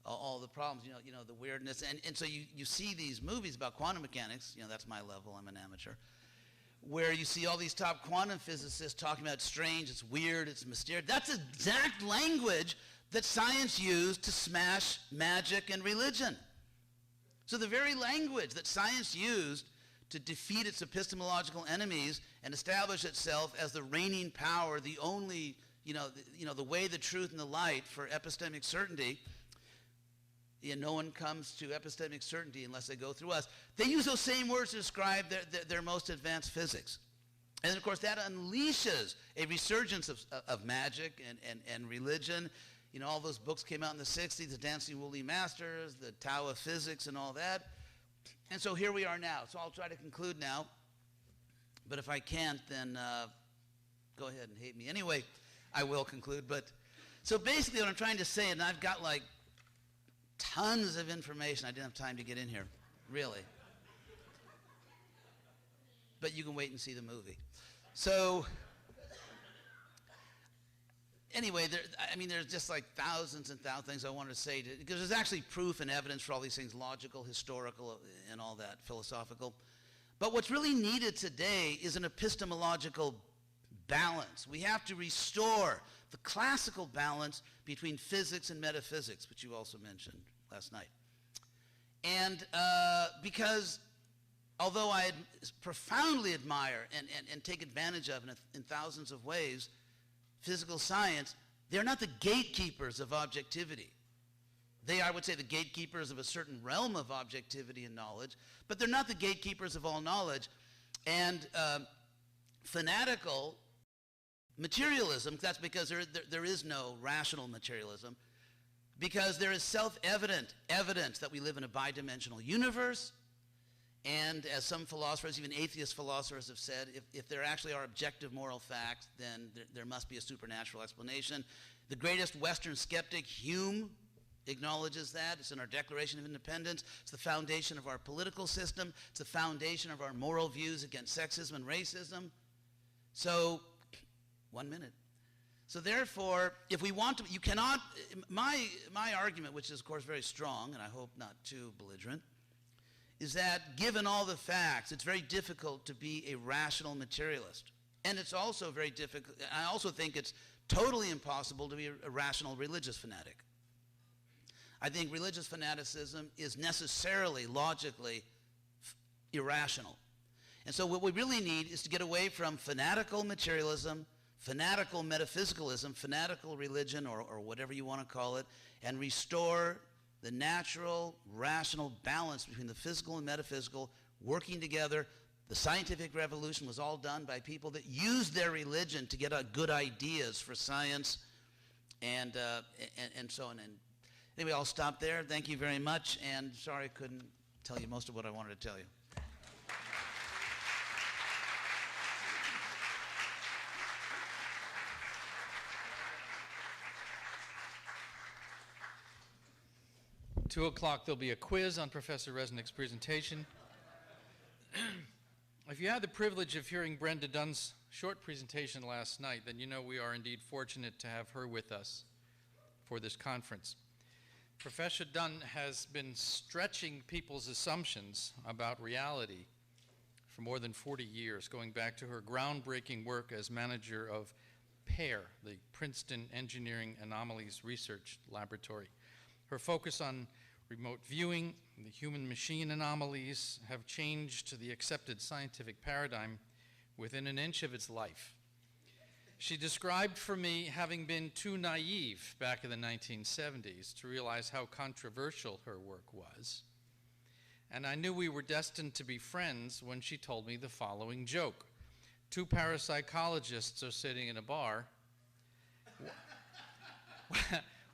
all the problems, the weirdness. And so you see these movies about quantum mechanics, that's my level, I'm an amateur, where you see all these top quantum physicists talking about it's strange, it's weird, it's mysterious. That's exact language that science used to smash magic and religion. So the very language that science used to defeat its epistemological enemies and establish itself as the reigning power, the only, the way, the truth, and the light for epistemic certainty. No one comes to epistemic certainty unless they go through us. They use those same words to describe their most advanced physics. And of course, that unleashes a resurgence of magic and religion. All those books came out in the 60s, the Dancing Woolly Masters, the Tao of Physics, and all that. And so here we are now. So I'll try to conclude now. But if I can't, then go ahead and hate me. Anyway, I will conclude. But so basically what I'm trying to say, and I've got like tons of information. I didn't have time to get in here, really. But you can wait and see the movie. So anyway, there's just like thousands and thousands of things I wanted to say, because there's actually proof and evidence for all these things, logical, historical, and all that, philosophical. But what's really needed today is an epistemological balance. We have to restore the classical balance between physics and metaphysics, which you also mentioned last night. And because although I profoundly admire and take advantage of in thousands of ways physical science, they're not the gatekeepers of objectivity. They, I would say, the gatekeepers of a certain realm of objectivity and knowledge, but they're not the gatekeepers of all knowledge. And fanatical materialism, that's because there is no rational materialism, because there is self-evident evidence that we live in a bidimensional universe. And as some philosophers, even atheist philosophers, have said, if there actually are objective moral facts, then there must be a supernatural explanation. The greatest Western skeptic, Hume, acknowledges that. It's in our Declaration of Independence. It's the foundation of our political system. It's the foundation of our moral views against sexism and racism. So, 1 minute. So therefore, if we want to, you cannot, my argument, which is of course very strong, and I hope not too belligerent, is that given all the facts, it's very difficult to be a rational materialist. And it's also very difficult, I also think it's totally impossible to be a rational religious fanatic. I think religious fanaticism is necessarily, logically, irrational. And so what we really need is to get away from fanatical materialism, fanatical metaphysicalism, fanatical religion, or whatever you want to call it, and restore the natural, rational balance between the physical and metaphysical, working together. The scientific revolution was all done by people that used their religion to get good ideas for science, and so on. And anyway, I'll stop there. Thank you very much, and sorry I couldn't tell you most of what I wanted to tell you. 2 o'clock, there'll be a quiz on Professor Resnick's presentation. If you had the privilege of hearing Brenda Dunne's short presentation last night, then you know we are indeed fortunate to have her with us for this conference. Professor Dunne has been stretching people's assumptions about reality for more than 40 years, going back to her groundbreaking work as manager of PAIR, the Princeton Engineering Anomalies Research Laboratory. Her focus on remote viewing, the human-machine anomalies have changed the accepted scientific paradigm within an inch of its life. She described for me having been too naive back in the 1970s to realize how controversial her work was. And I knew we were destined to be friends when she told me the following joke. Two parapsychologists are sitting in a bar.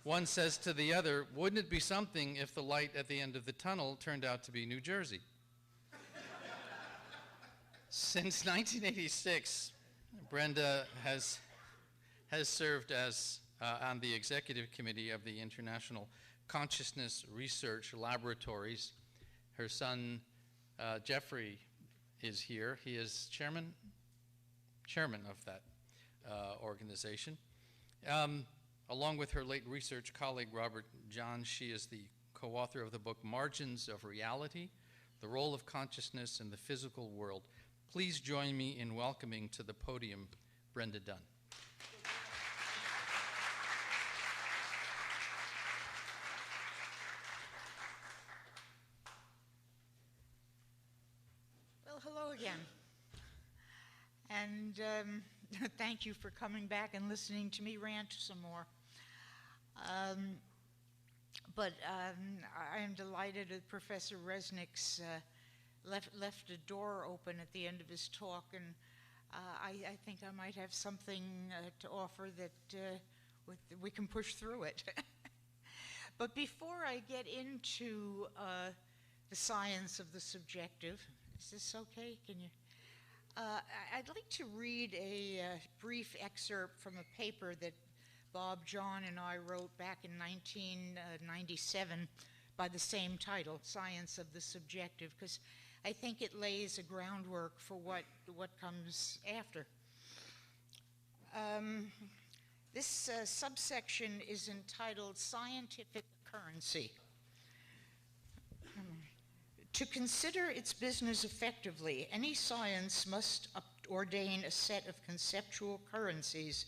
One says to the other, wouldn't it be something if the light at the end of the tunnel turned out to be New Jersey? Since 1986, Brenda has served as on the executive committee of the International Consciousness Research Laboratories. Her son, Jeffrey, is here. He is chairman of that organization. Along with her late research colleague, Robert John, she is the co-author of the book Margins of Reality, The Role of Consciousness in the Physical World. Please join me in welcoming to the podium Brenda Dunne. Well, hello again. And thank you for coming back and listening to me rant some more. I am delighted that Professor Resnick's left a door open at the end of his talk, and I think I might have something to offer that we can push through it. But before I get into the science of the subjective, is this okay? Can you? I'd like to read a brief excerpt from a paper that Bob, John, and I wrote back in 1997 by the same title, Science of the Subjective, because I think it lays a groundwork for what comes after. This subsection is entitled Scientific Currency. To consider its business effectively, any science must ordain a set of conceptual currencies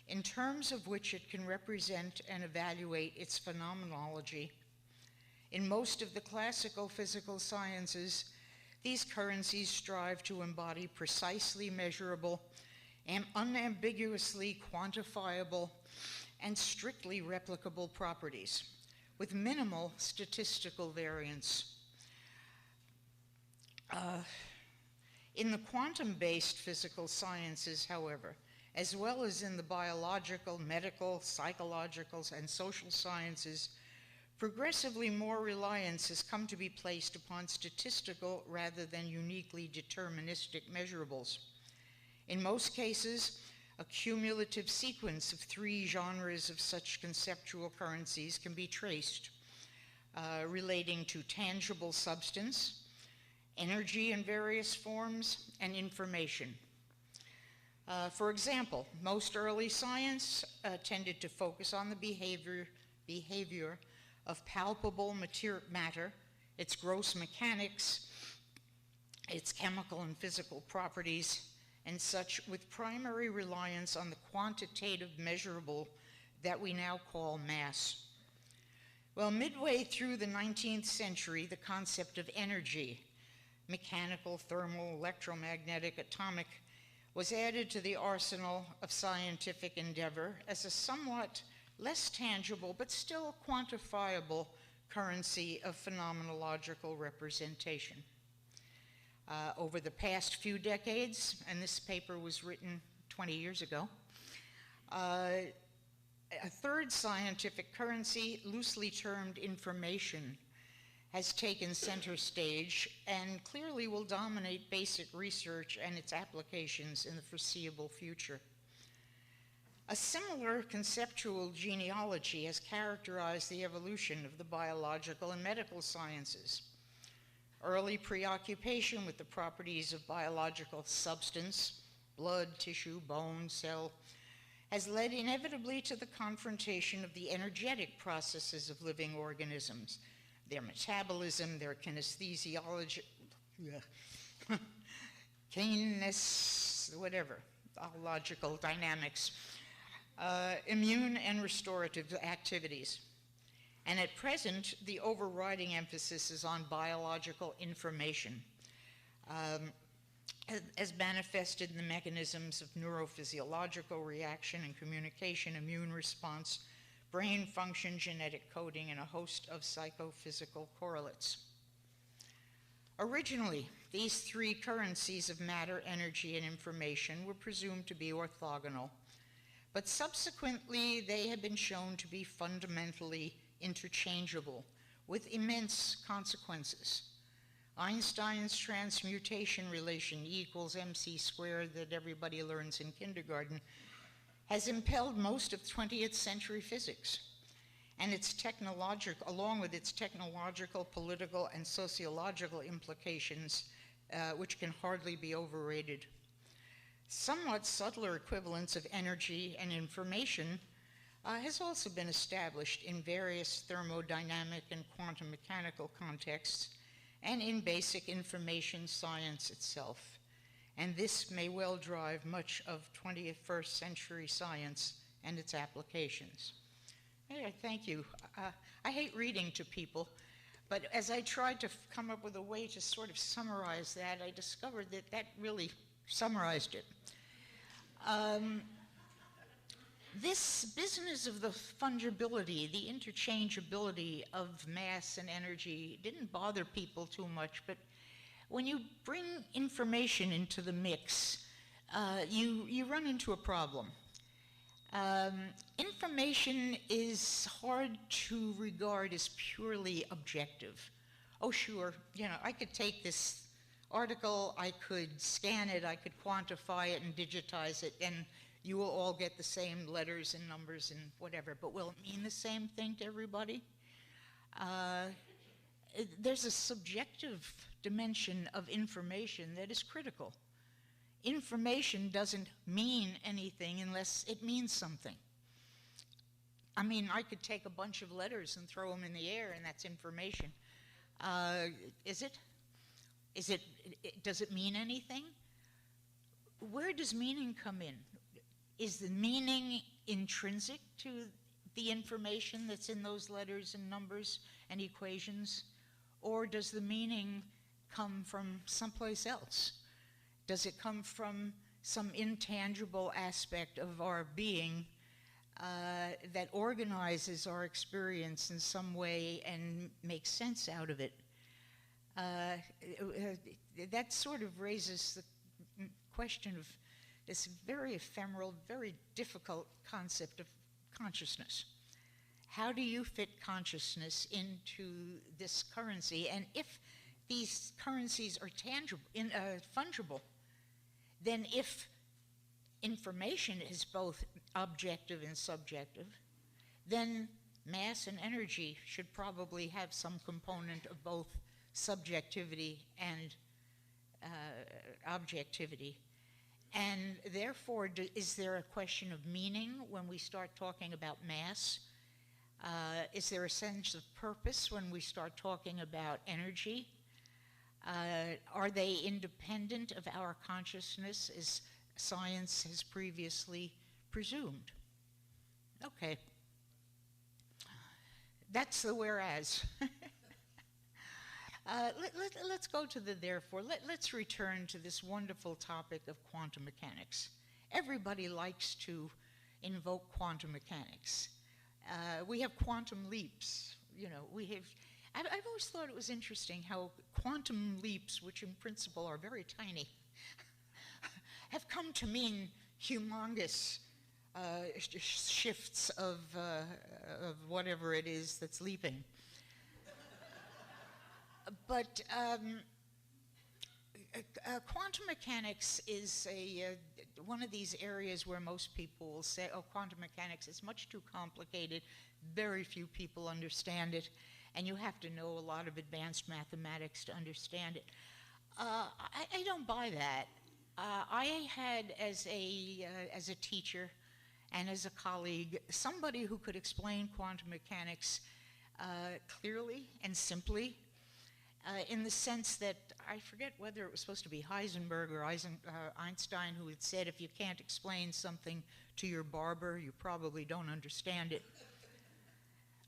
in terms of which it can represent and evaluate its phenomenology. In most of the classical physical sciences, these currencies strive to embody precisely measurable and unambiguously quantifiable and strictly replicable properties with minimal statistical variance. In the quantum-based physical sciences, however, as well as in the biological, medical, psychological, and social sciences, progressively more reliance has come to be placed upon statistical rather than uniquely deterministic measurables. In most cases, a cumulative sequence of three genres of such conceptual currencies can be traced, relating to tangible substance, energy in various forms, and information. For example, most early science tended to focus on the behavior of palpable matter, its gross mechanics, its chemical and physical properties, and such, with primary reliance on the quantitative measurable that we now call mass. Well, midway through the 19th century, the concept of energy, mechanical, thermal, electromagnetic, atomic, was added to the arsenal of scientific endeavor as a somewhat less tangible but still quantifiable currency of phenomenological representation. Over the past few decades, and this paper was written 20 years ago, a third scientific currency, loosely termed information, has taken center stage and clearly will dominate basic research and its applications in the foreseeable future. A similar conceptual genealogy has characterized the evolution of the biological and medical sciences. Early preoccupation with the properties of biological substance, blood, tissue, bone, cell, has led inevitably to the confrontation of the energetic processes of living organisms, their metabolism, their kinesthesiology, biological dynamics, immune and restorative activities. And at present, the overriding emphasis is on biological information, as manifested in the mechanisms of neurophysiological reaction and communication, immune response, brain function, genetic coding, and a host of psychophysical correlates. Originally, these three currencies of matter, energy, and information were presumed to be orthogonal, but subsequently they have been shown to be fundamentally interchangeable with immense consequences. Einstein's transmutation relation, E equals mc squared, that everybody learns in kindergarten, has impelled most of 20th century physics, and along with its technological, political, and sociological implications, which can hardly be overrated. Somewhat subtler equivalents of energy and information has also been established in various thermodynamic and quantum mechanical contexts, and in basic information science itself. And this may well drive much of 21st century science and its applications. Hey, thank you. I hate reading to people, but as I tried to come up with a way to sort of summarize that, I discovered that that really summarized it. This business of the fungibility, the interchangeability of mass and energy didn't bother people too much, but when you bring information into the mix, you run into a problem. Information is hard to regard as purely objective. Oh, sure, I could take this article, I could scan it, I could quantify it and digitize it, and you will all get the same letters and numbers and whatever, but will it mean the same thing to everybody? There's a subjective dimension of information that is critical. Information doesn't mean anything unless it means something. I mean, I could take a bunch of letters and throw them in the air, and that's information. Is it? Does it mean anything? Where does meaning come in? Is the meaning intrinsic to the information that's in those letters and numbers and equations? Or does the meaning come from someplace else? Does it come from some intangible aspect of our being that organizes our experience in some way and makes sense out of it? That sort of raises the question of this very ephemeral, very difficult concept of consciousness. How do you fit consciousness into this currency? And if these currencies are fungible, then if information is both objective and subjective, then mass and energy should probably have some component of both subjectivity and objectivity. And therefore, is there a question of meaning when we start talking about mass? Is there a sense of purpose when we start talking about energy? Are they independent of our consciousness as science has previously presumed? Okay. That's the whereas. Let's go to the therefore. Let's return to this wonderful topic of quantum mechanics. Everybody likes to invoke quantum mechanics. We have quantum leaps. I've always thought it was interesting how quantum leaps, which in principle are very tiny, have come to mean humongous shifts of whatever it is that's leaping. But quantum mechanics is one of these areas where most people will say, oh, quantum mechanics is much too complicated, very few people understand it, and you have to know a lot of advanced mathematics to understand it. I don't buy that. I had, as a teacher and as a colleague, somebody who could explain quantum mechanics clearly and simply, in the sense that, I forget whether it was supposed to be Heisenberg or Einstein who had said, if you can't explain something to your barber, you probably don't understand it.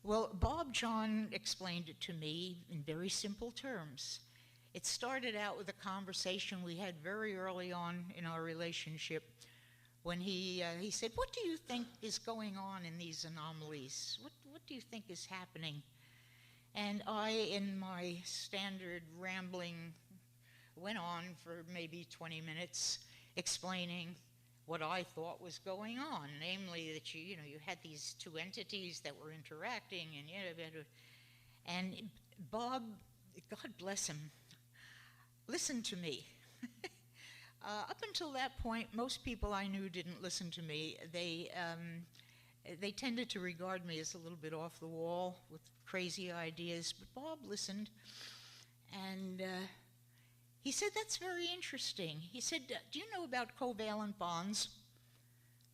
Well, Bob John explained it to me in very simple terms. It started out with a conversation we had very early on in our relationship when he said, what do you think is going on in these anomalies? What do you think is happening? And I, in my standard rambling, went on for maybe 20 minutes explaining what I thought was going on, namely that you had these two entities that were interacting, and Bob, God bless him, listened to me. Up until that point, most people I knew didn't listen to me. They tended to regard me as a little bit off the wall with crazy ideas, but Bob listened, and he said, that's very interesting. He said, do you know about covalent bonds?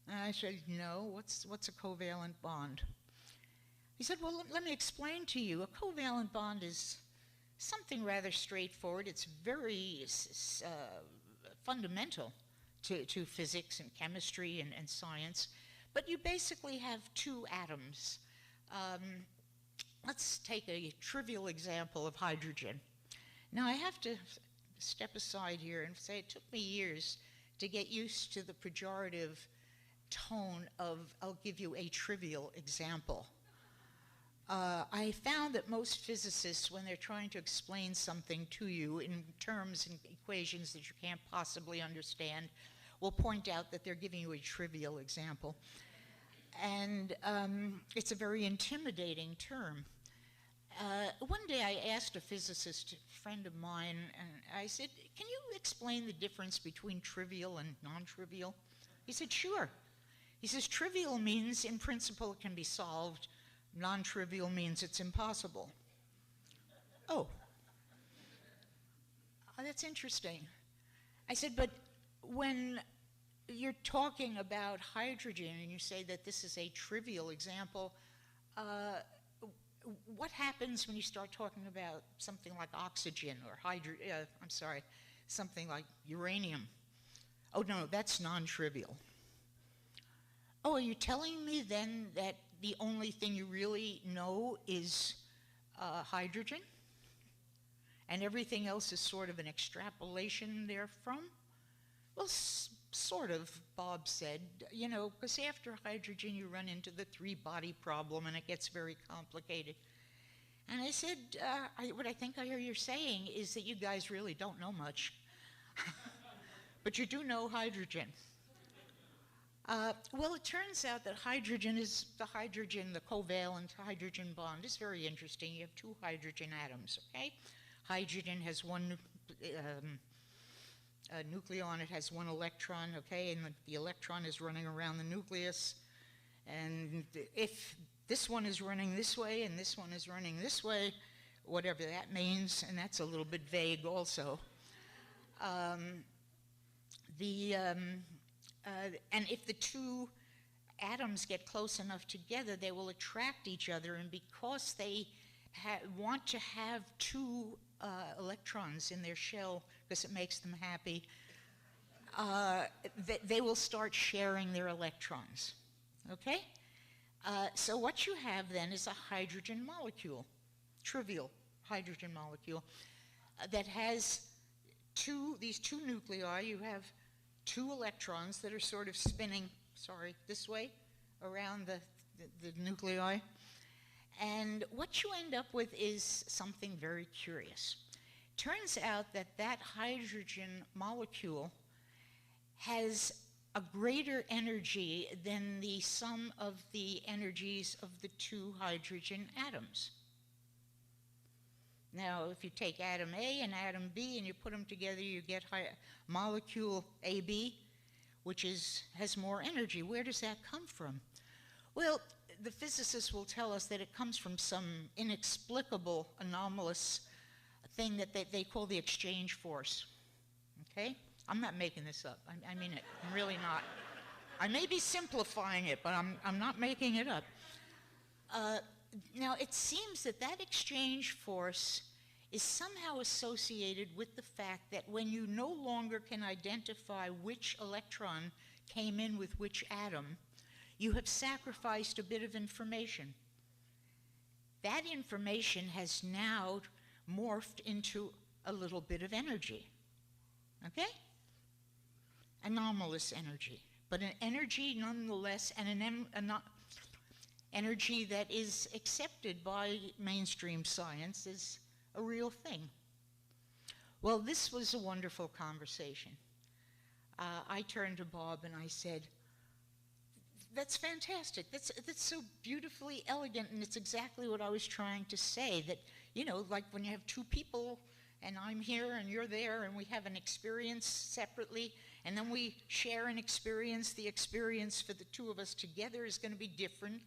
And I said, no, what's a covalent bond? He said, well, let me explain to you. A covalent bond is something rather straightforward. It's very fundamental to physics and chemistry and science. But you basically have two atoms. Let's take a trivial example of hydrogen. Now, I have to step aside here and say it took me years to get used to the pejorative tone of, I'll give you a trivial example. I found that most physicists, when they're trying to explain something to you in terms and equations that you can't possibly understand, will point out that they're giving you a trivial example. And it's a very intimidating term. One day I asked a physicist, a friend of mine, and I said, can you explain the difference between trivial and non-trivial? He said, sure. He says, trivial means in principle it can be solved. Non-trivial means it's impossible. Oh, that's interesting. I said, but when you're talking about hydrogen and you say that this is a trivial example, what happens when you start talking about something like oxygen or something like uranium? Oh, no, that's non-trivial. Oh, are you telling me then that the only thing you really know is hydrogen? And everything else is sort of an extrapolation therefrom? Well, sort of, Bob said, because after hydrogen you run into the three-body problem and it gets very complicated. And I said, what I think I hear you saying is that you guys really don't know much. But you do know hydrogen. Well, it turns out that the covalent hydrogen bond is very interesting. You have two hydrogen atoms, okay? Hydrogen has one nucleon, it has one electron, okay? And the electron is running around the nucleus. And if this one is running this way and this one is running this way, whatever that means, and that's a little bit vague also. And if the two atoms get close enough together, they will attract each other, and because they want to have two electrons in their shell because it makes them happy, they will start sharing their electrons, okay? So what you have then is a hydrogen molecule, trivial hydrogen molecule, that has these two nuclei. You have two electrons that are sort of spinning, this way around the nuclei. And what you end up with is something very curious. Turns out that hydrogen molecule has a greater energy than the sum of the energies of the two hydrogen atoms. Now, if you take atom A and atom B and you put them together, you get molecule AB. which has more energy. Where does that come from? Well, the physicists will tell us that it comes from some inexplicable, anomalous thing that they call the exchange force. Okay? I'm not making this up. I mean it. I'm really not. I may be simplifying it, but I'm not making it up. Now, it seems that exchange force is somehow associated with the fact that when you no longer can identify which electron came in with which atom, you have sacrificed a bit of information. That information has now morphed into a little bit of energy. Okay? Anomalous energy, but an energy nonetheless, and an energy that is accepted by mainstream science as a real thing. Well, this was a wonderful conversation. I turned to Bob and I said, that's fantastic. That's so beautifully elegant, and it's exactly what I was trying to say, that, you know, like when you have two people and I'm here and you're there and we have an experience separately and then we share an experience, the experience for the two of us together is going to be different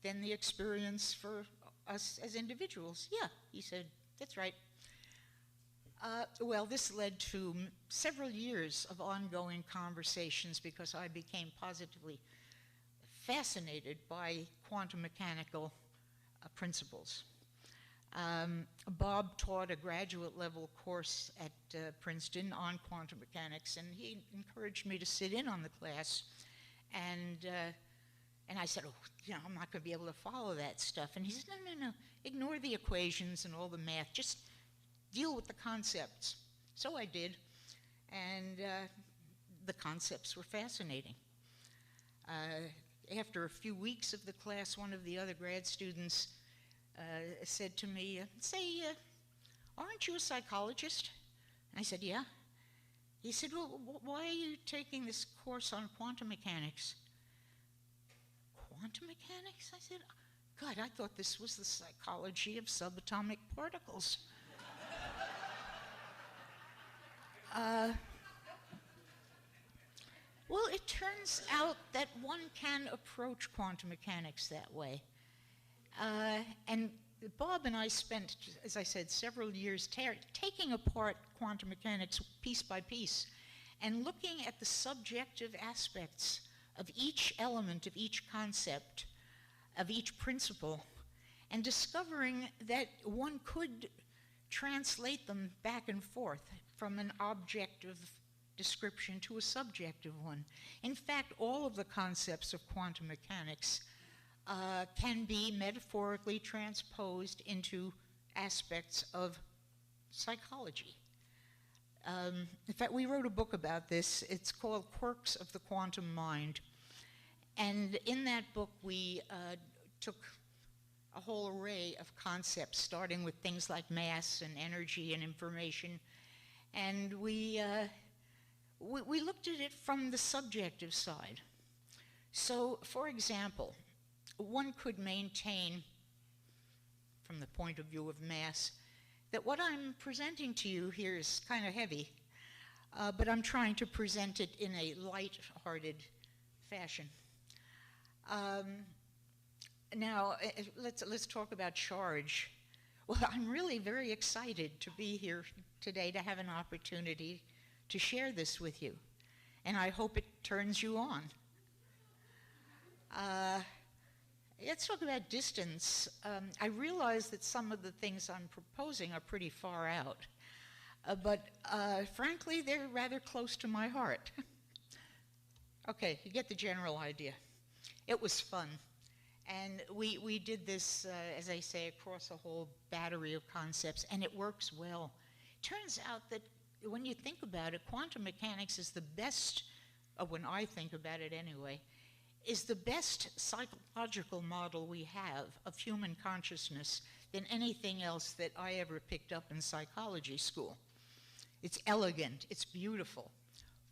than the experience for us as individuals. Yeah, he said, that's right. Well, this led to several years of ongoing conversations because I became positively fascinated by quantum mechanical principles. Bob taught a graduate level course at Princeton on quantum mechanics, and he encouraged me to sit in on the class. And I said, oh, you know, I'm not going to be able to follow that stuff. And he said, no, ignore the equations and all the math. Just deal with the concepts. So I did, and the concepts were fascinating. After a few weeks of the class, one of the other grad students said to me, aren't you a psychologist? And I said, yeah. He said, well, why are you taking this course on quantum mechanics? Quantum mechanics? I said, God, I thought this was the psychology of subatomic particles. Well, it turns out that one can approach quantum mechanics that way. And Bob and I spent, as I said, several years taking apart quantum mechanics piece by piece and looking at the subjective aspects of each element, of each concept, of each principle, and discovering that one could translate them back and forth from an objective description to a subjective one. In fact, all of the concepts of quantum mechanics can be metaphorically transposed into aspects of psychology. In fact, we wrote a book about this. It's called Quirks of the Quantum Mind. And in that book, we took a whole array of concepts, starting with things like mass and energy and information. And we looked at it from the subjective side. So, for example, one could maintain, from the point of view of mass, that what I'm presenting to you here is kind of heavy, but I'm trying to present it in a light-hearted fashion. Now, let's talk about charge. Well, I'm really very excited to be here today to have an opportunity to share this with you, and I hope it turns you on. Let's talk about distance. I realize that some of the things I'm proposing are pretty far out, but frankly, they're rather close to my heart. Okay, you get the general idea. It was fun, and we did this, as I say, across a whole battery of concepts, and it works well. Turns out that when you think about it, quantum mechanics is the best, when I think about it anyway, is the best psychological model we have of human consciousness than anything else that I ever picked up in psychology school. It's elegant, it's beautiful.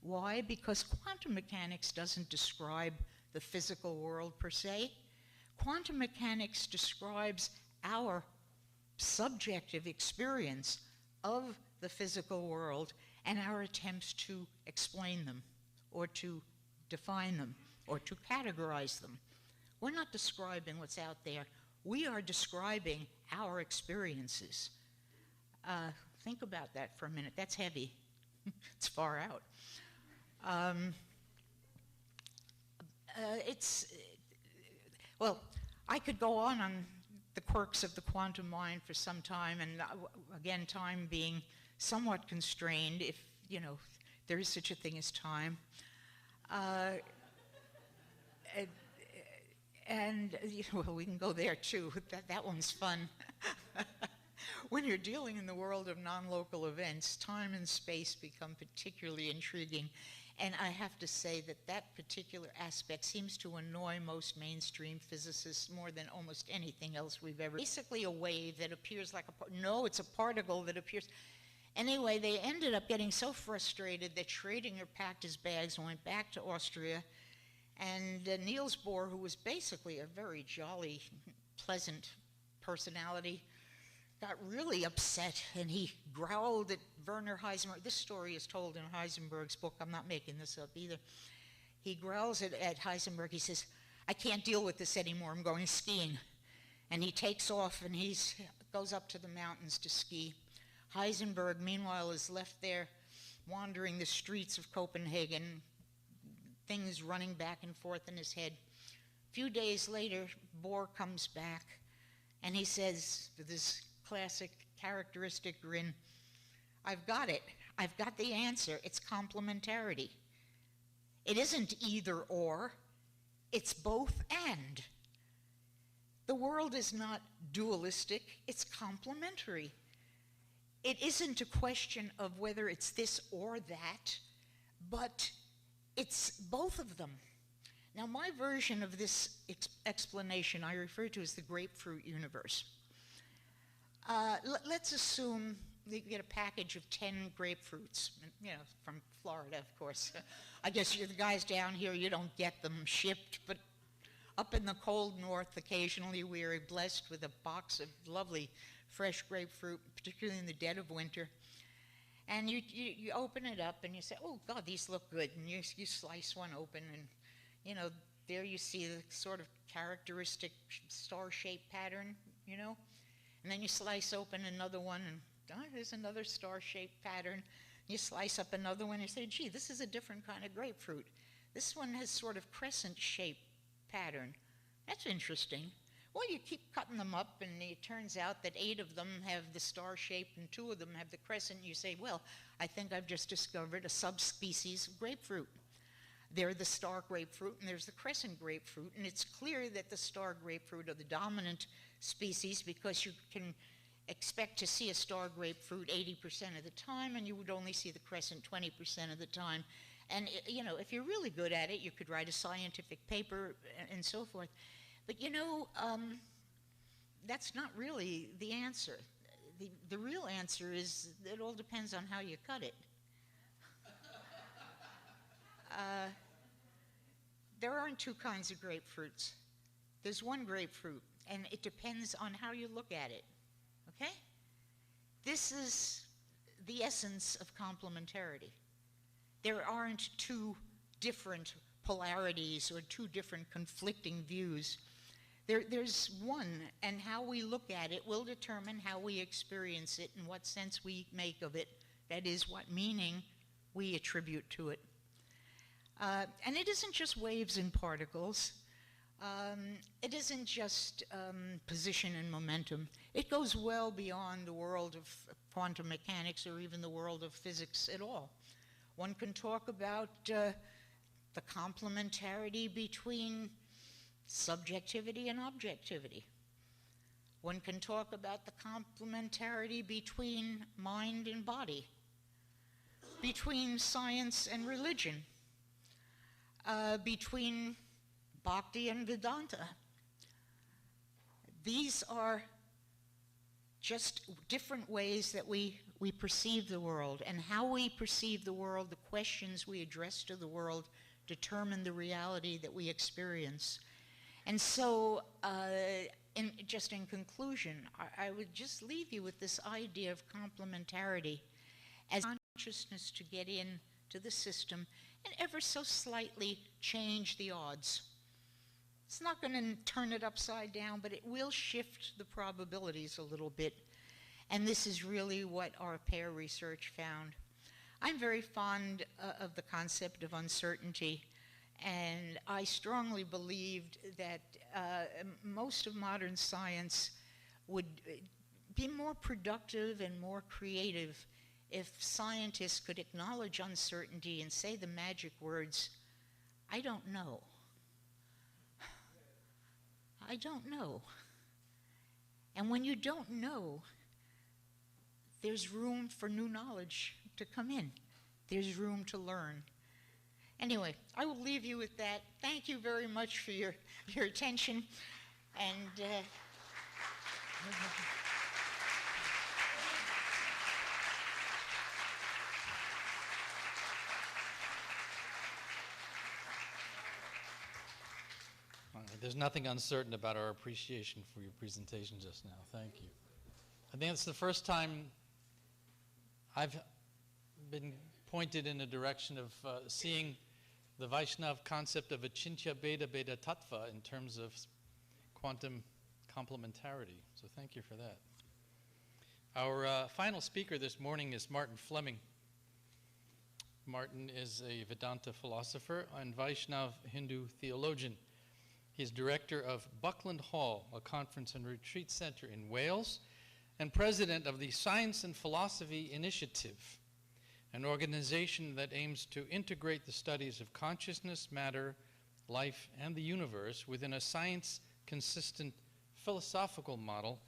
Why? Because quantum mechanics doesn't describe the physical world per se. Quantum mechanics describes our subjective experience of the physical world and our attempts to explain them or to define them or to categorize them. We're not describing what's out there. We are describing our experiences. Think about that for a minute. That's heavy. It's far out. Well, I could go on the quirks of the quantum mind for some time, and again, time being somewhat constrained, if, there is such a thing as time. Well, we can go there too. That one's fun. When you're dealing in the world of non-local events, time and space become particularly intriguing. And I have to say that particular aspect seems to annoy most mainstream physicists more than almost anything else we've ever. Basically a wave that appears like no, it's a particle that appears. Anyway, they ended up getting so frustrated that Schrödinger packed his bags and went back to Austria. And Niels Bohr, who was basically a very jolly, pleasant personality, got really upset, and he growled at Werner Heisenberg. This story is told in Heisenberg's book. I'm not making this up either. He growls at Heisenberg. He says, "I can't deal with this anymore. I'm going skiing." And he takes off, and he goes up to the mountains to ski. Heisenberg, meanwhile, is left there wandering the streets of Copenhagen, things running back and forth in his head. A few days later, Bohr comes back, and he says, with his classic characteristic grin, "I've got it. I've got the answer. It's complementarity. It isn't either or. It's both and. The world is not dualistic. It's complementary. It isn't a question of whether it's this or that, but it's both of them." Now, my version of this explanation I refer to as the grapefruit universe. Let's assume that you get a package of 10 grapefruits, from Florida, of course. I guess you're the guys down here, you don't get them shipped, but up in the cold north, occasionally we are blessed with a box of lovely fresh grapefruit, particularly in the dead of winter. And you open it up and you say, "Oh, God, these look good." And you slice one open, and, there you see the sort of characteristic star-shaped pattern, And then you slice open another one, and there's another star-shaped pattern. You slice up another one, and you say, "Gee, this is a different kind of grapefruit. This one has sort of crescent-shaped pattern. That's interesting." Well, you keep cutting them up, and it turns out that 8 of them have the star shape and 2 of them have the crescent. And you say, "Well, I think I've just discovered a subspecies of grapefruit. There's the star grapefruit and there's the crescent grapefruit." And it's clear that the star grapefruit are the dominant species, because you can expect to see a star grapefruit 80% of the time, and you would only see the crescent 20% of the time. And, if you're really good at it, you could write a scientific paper and so forth. But, that's not really the answer. The real answer is it all depends on how you cut it. There aren't 2 kinds of grapefruits. There's one grapefruit, and it depends on how you look at it, okay? This is the essence of complementarity. There aren't 2 different polarities or 2 different conflicting views. There's one, and how we look at it will determine how we experience it and what sense we make of it. That is, what meaning we attribute to it. And it isn't just waves and particles. It isn't just position and momentum. It goes well beyond the world of quantum mechanics or even the world of physics at all. One can talk about the complementarity between subjectivity and objectivity. One can talk about the complementarity between mind and body, between science and religion, between Bhakti and Vedanta. These are just different ways that we perceive the world, and how we perceive the world, the questions we address to the world, determine the reality that we experience. And so, in conclusion, I would just leave you with this idea of complementarity as consciousness to get into the system and ever so slightly change the odds. It's not going to turn it upside down, but it will shift the probabilities a little bit. And this is really what our pair research found. I'm very fond of the concept of uncertainty, and I strongly believed that most of modern science would be more productive and more creative if scientists could acknowledge uncertainty and say the magic words, I don't know. I don't know. And when you don't know, there's room for new knowledge to come in. There's room to learn. Anyway, I will leave you with that. Thank you very much for your attention. And there's nothing uncertain about our appreciation for your presentation just now. Thank you. I think it's the first time I've been pointed in a direction of seeing the Vaishnav concept of achintya bheda bheda tattva in terms of quantum complementarity. So thank you for that. Our final speaker this morning is Martin Fleming. Martin is a Vedanta philosopher and Vaishnav Hindu theologian. He's director of Buckland Hall, a conference and retreat center in Wales, and president of the Science and Philosophy Initiative, an organization that aims to integrate the studies of consciousness, matter, life, and the universe within a science-consistent philosophical model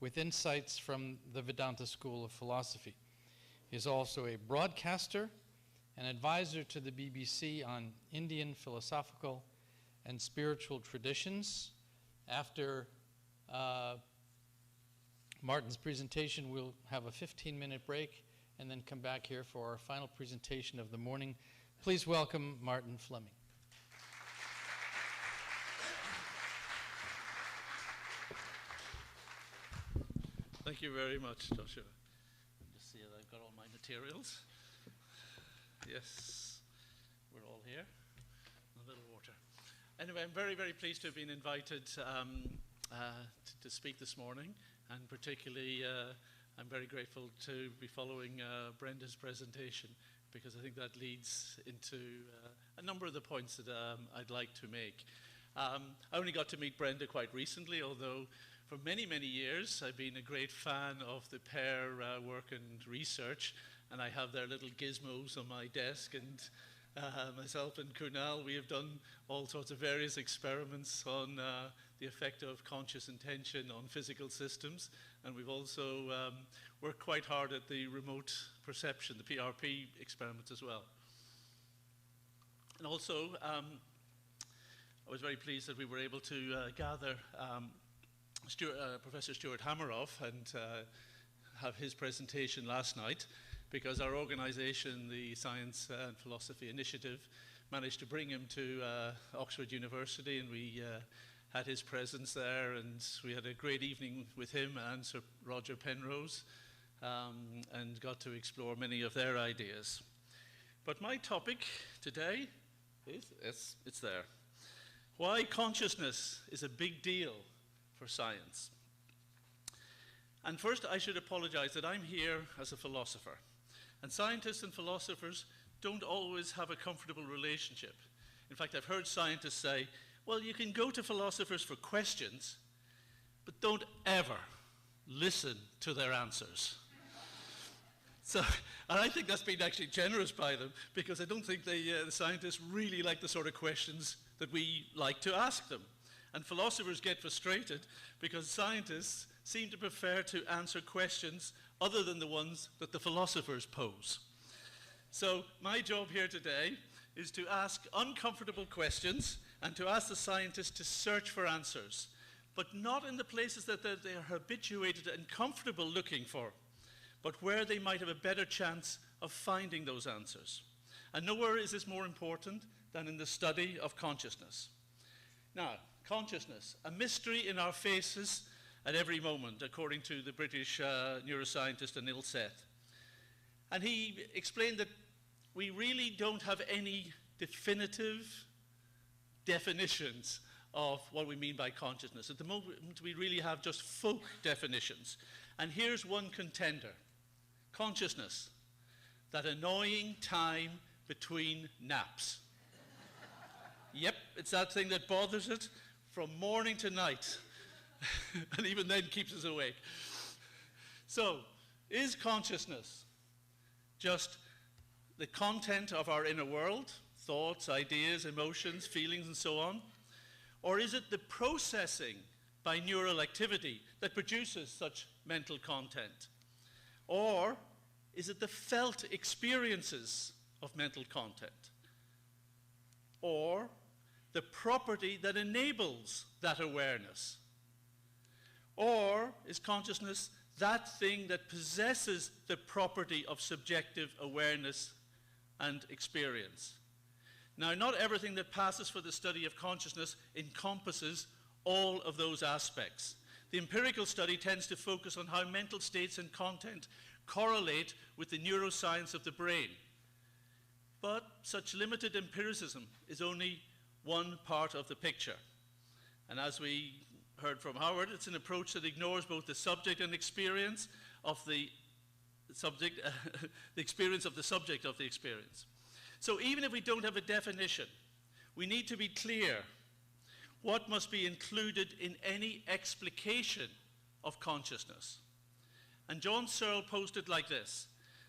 with insights from the Vedanta school of philosophy. He is also a broadcaster and advisor to the BBC on Indian philosophical and spiritual traditions. After Martin's presentation, we'll have a 15-minute break and then come back here for our final presentation of the morning. Please welcome Martin Fleming. Thank you very much, Joshua. Just see that I've got all my materials. Yes, we're all here. A little water. Anyway, I'm very, very pleased to have been invited to speak this morning, and particularly I'm very grateful to be following Brenda's presentation, because I think that leads into a number of the points that I'd like to make. I only got to meet Brenda quite recently, although for many, many years I've been a great fan of the pair work and research, and I have their little gizmos on my desk, and myself and Kunal, we have done all sorts of various experiments on the effect of conscious intention on physical systems, and we've also worked quite hard at the remote perception, the PRP experiments as well. And also, I was very pleased that we were able to gather Professor Stuart Hameroff and have his presentation last night, because our organization, the Science and Philosophy Initiative, managed to bring him to Oxford University, and we had his presence there, and we had a great evening with him and Sir Roger Penrose, and got to explore many of their ideas. But my topic today is, it's there. Why consciousness is a big deal for science. And first, I should apologize that I'm here as a philosopher. And scientists and philosophers don't always have a comfortable relationship. In fact, I've heard scientists say, well, you can go to philosophers for questions, but don't ever listen to their answers. So, and I think that's been actually generous by them, because I don't think the scientists really like the sort of questions that we like to ask them. And philosophers get frustrated because scientists seem to prefer to answer questions other than the ones that the philosophers pose. So my job here today is to ask uncomfortable questions and to ask the scientists to search for answers, but not in the places that they are habituated and comfortable looking for, but where they might have a better chance of finding those answers. And nowhere is this more important than in the study of consciousness. Now, consciousness, a mystery in our faces at every moment, according to the British neuroscientist Anil Seth. And he explained that we really don't have any definitive definitions of what we mean by consciousness. At the moment, we really have just folk definitions. And here's one contender. Consciousness, that annoying time between naps. Yep, it's that thing that bothers it from morning to night, and even then keeps us awake. So, is consciousness just the content of our inner world, thoughts, ideas, emotions, feelings, and so on? Or is it the processing by neural activity that produces such mental content? Or is it the felt experiences of mental content? Or the property that enables that awareness? Or is consciousness that thing that possesses the property of subjective awareness and experience? Now, not everything that passes for the study of consciousness encompasses all of those aspects. The empirical study tends to focus on how mental states and content correlate with the neuroscience of the brain. But such limited empiricism is only one part of the picture. And as we heard from Howard, it's an approach that ignores both the subject and experience of the subject, the experience of the subject of the experience. So even if we don't have a definition, we need to be clear what must be included in any explication of consciousness. And John Searle posed it like this: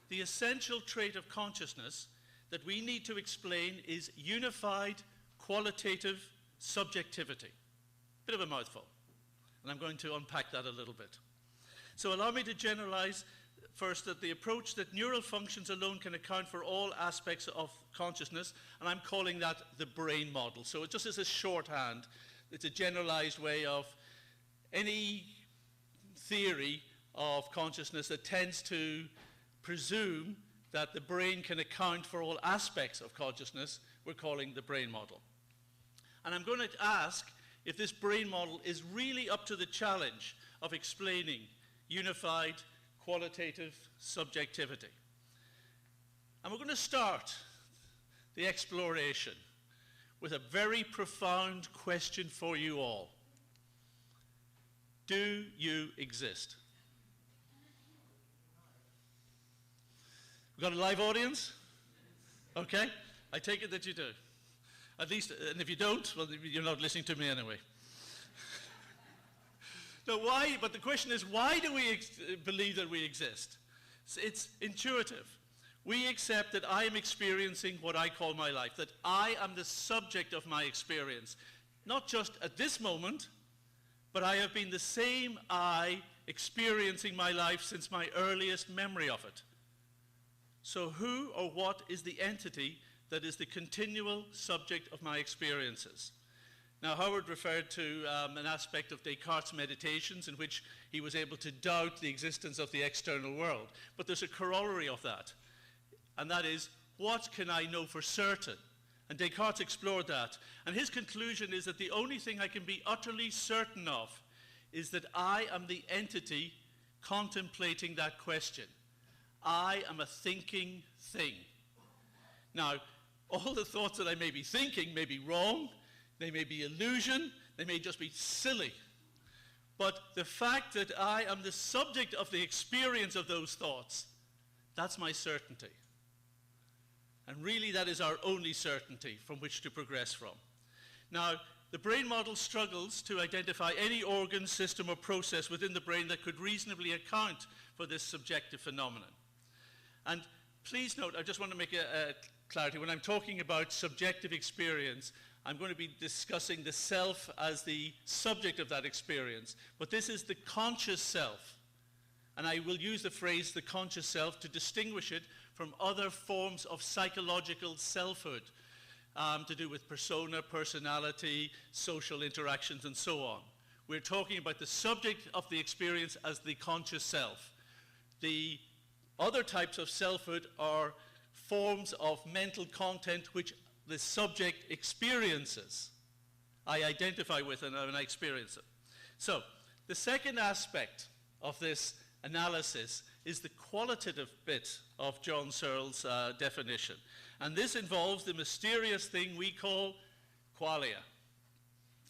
the essential trait of consciousness that we need to explain is unified qualitative subjectivity. Bit of a mouthful, and I'm going to unpack that a little bit. So allow me to generalize first that the approach that neural functions alone can account for all aspects of consciousness, and I'm calling that the brain model. So it just is a shorthand. It's a generalized way of any theory of consciousness that tends to presume that the brain can account for all aspects of consciousness. We're calling the brain model. And I'm going to ask if this brain model is really up to the challenge of explaining unified qualitative subjectivity. And we're going to start the exploration with a very profound question for you all. Do you exist? We've got a live audience? Okay, I take it that you do. At least, and if you don't, well, you're not listening to me anyway. So why, but the question is, why do we believe that we exist? It's intuitive. We accept that I am experiencing what I call my life, that I am the subject of my experience, not just at this moment, but I have been the same I experiencing my life since my earliest memory of it. So who or what is the entity that is the continual subject of my experiences? Now, Howard referred to an aspect of Descartes' meditations in which he was able to doubt the existence of the external world. But there's a corollary of that, and that is, what can I know for certain? And Descartes explored that. And his conclusion is that the only thing I can be utterly certain of is that I am the entity contemplating that question. I am a thinking thing. Now, all the thoughts that I may be thinking may be wrong, they may be illusion, they may just be silly. But the fact that I am the subject of the experience of those thoughts, that's my certainty. And really that is our only certainty from which to progress from. Now, the brain model struggles to identify any organ, system, or process within the brain that could reasonably account for this subjective phenomenon. And please note, I just want to make a clarity. When I'm talking about subjective experience, I'm going to be discussing the self as the subject of that experience. But this is the conscious self. And I will use the phrase the conscious self to distinguish it from other forms of psychological selfhood, to do with persona, personality, social interactions, and so on. We're talking about the subject of the experience as the conscious self. The other types of selfhood are forms of mental content which the subject experiences. I identify with and I experience it. So, the second aspect of this analysis is the qualitative bit of John Searle's definition. And this involves the mysterious thing we call qualia.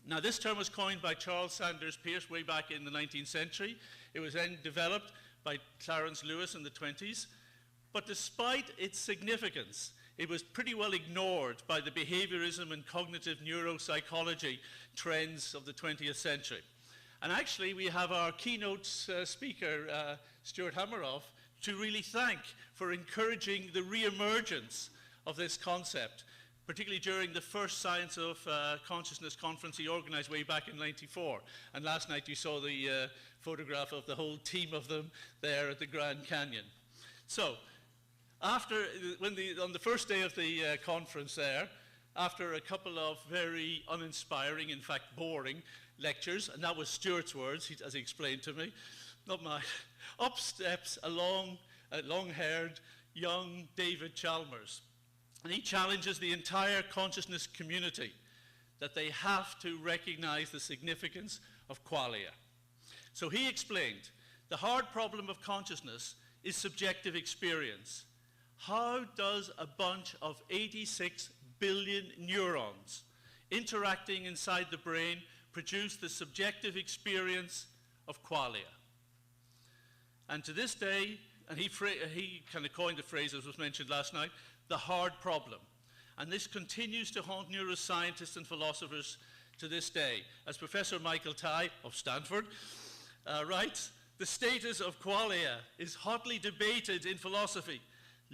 Now, this term was coined by Charles Sanders Peirce way back in the 19th century. It was then developed by Clarence Lewis in the 20s. But despite its significance, it was pretty well ignored by the behaviorism and cognitive neuropsychology trends of the 20th century. And actually, we have our keynote speaker, Stuart Hameroff, to really thank for encouraging the re-emergence of this concept, particularly during the first Science of Consciousness conference he organized way back in '94. And last night you saw the photograph of the whole team of them there at the Grand Canyon. So, on the first day of the conference there, after a couple of very uninspiring, in fact boring, lectures, and that was Stuart's words, as he explained to me, not mine, up steps a long-haired young David Chalmers. And he challenges the entire consciousness community that they have to recognize the significance of qualia. So he explained, the hard problem of consciousness is subjective experience. How does a bunch of 86 billion neurons interacting inside the brain produce the subjective experience of qualia? And to this day, and he kind of coined the phrase as was mentioned last night, the hard problem. And this continues to haunt neuroscientists and philosophers to this day. As Professor Michael Tai of Stanford writes, the status of qualia is hotly debated in philosophy,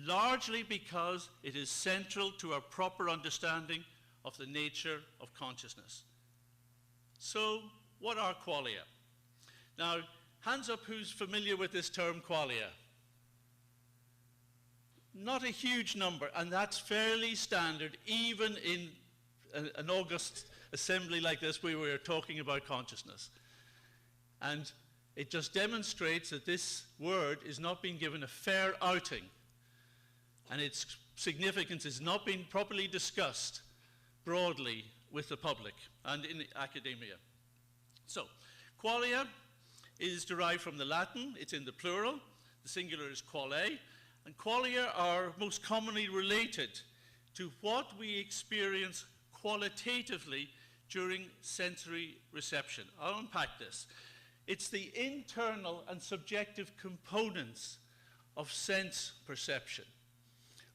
largely because it is central to our proper understanding of the nature of consciousness. So, what are qualia? Now, hands up who's familiar with this term qualia. Not a huge number, and that's fairly standard, even in an august assembly like this where we're talking about consciousness. And it just demonstrates that this word is not being given a fair outing, and its significance is not being properly discussed broadly with the public and in academia. So, qualia is derived from the Latin, it's in the plural, the singular is quale, and qualia are most commonly related to what we experience qualitatively during sensory reception. I'll unpack this. It's the internal and subjective components of sense perception.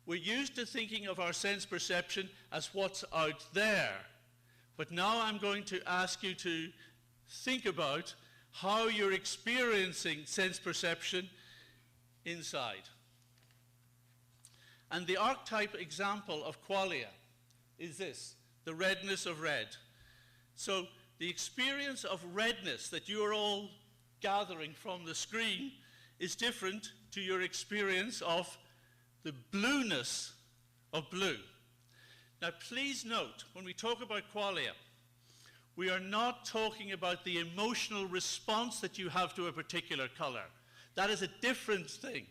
We're used to thinking of our sense perception as what's out there. But now I'm going to ask you to think about how you're experiencing sense perception inside. And the archetype example of qualia is this, the redness of red. So the experience of redness that you are all gathering from the screen is different to your experience of the blueness of blue. Now please note, when we talk about qualia, we are not talking about the emotional response that you have to a particular color. That is a different thing.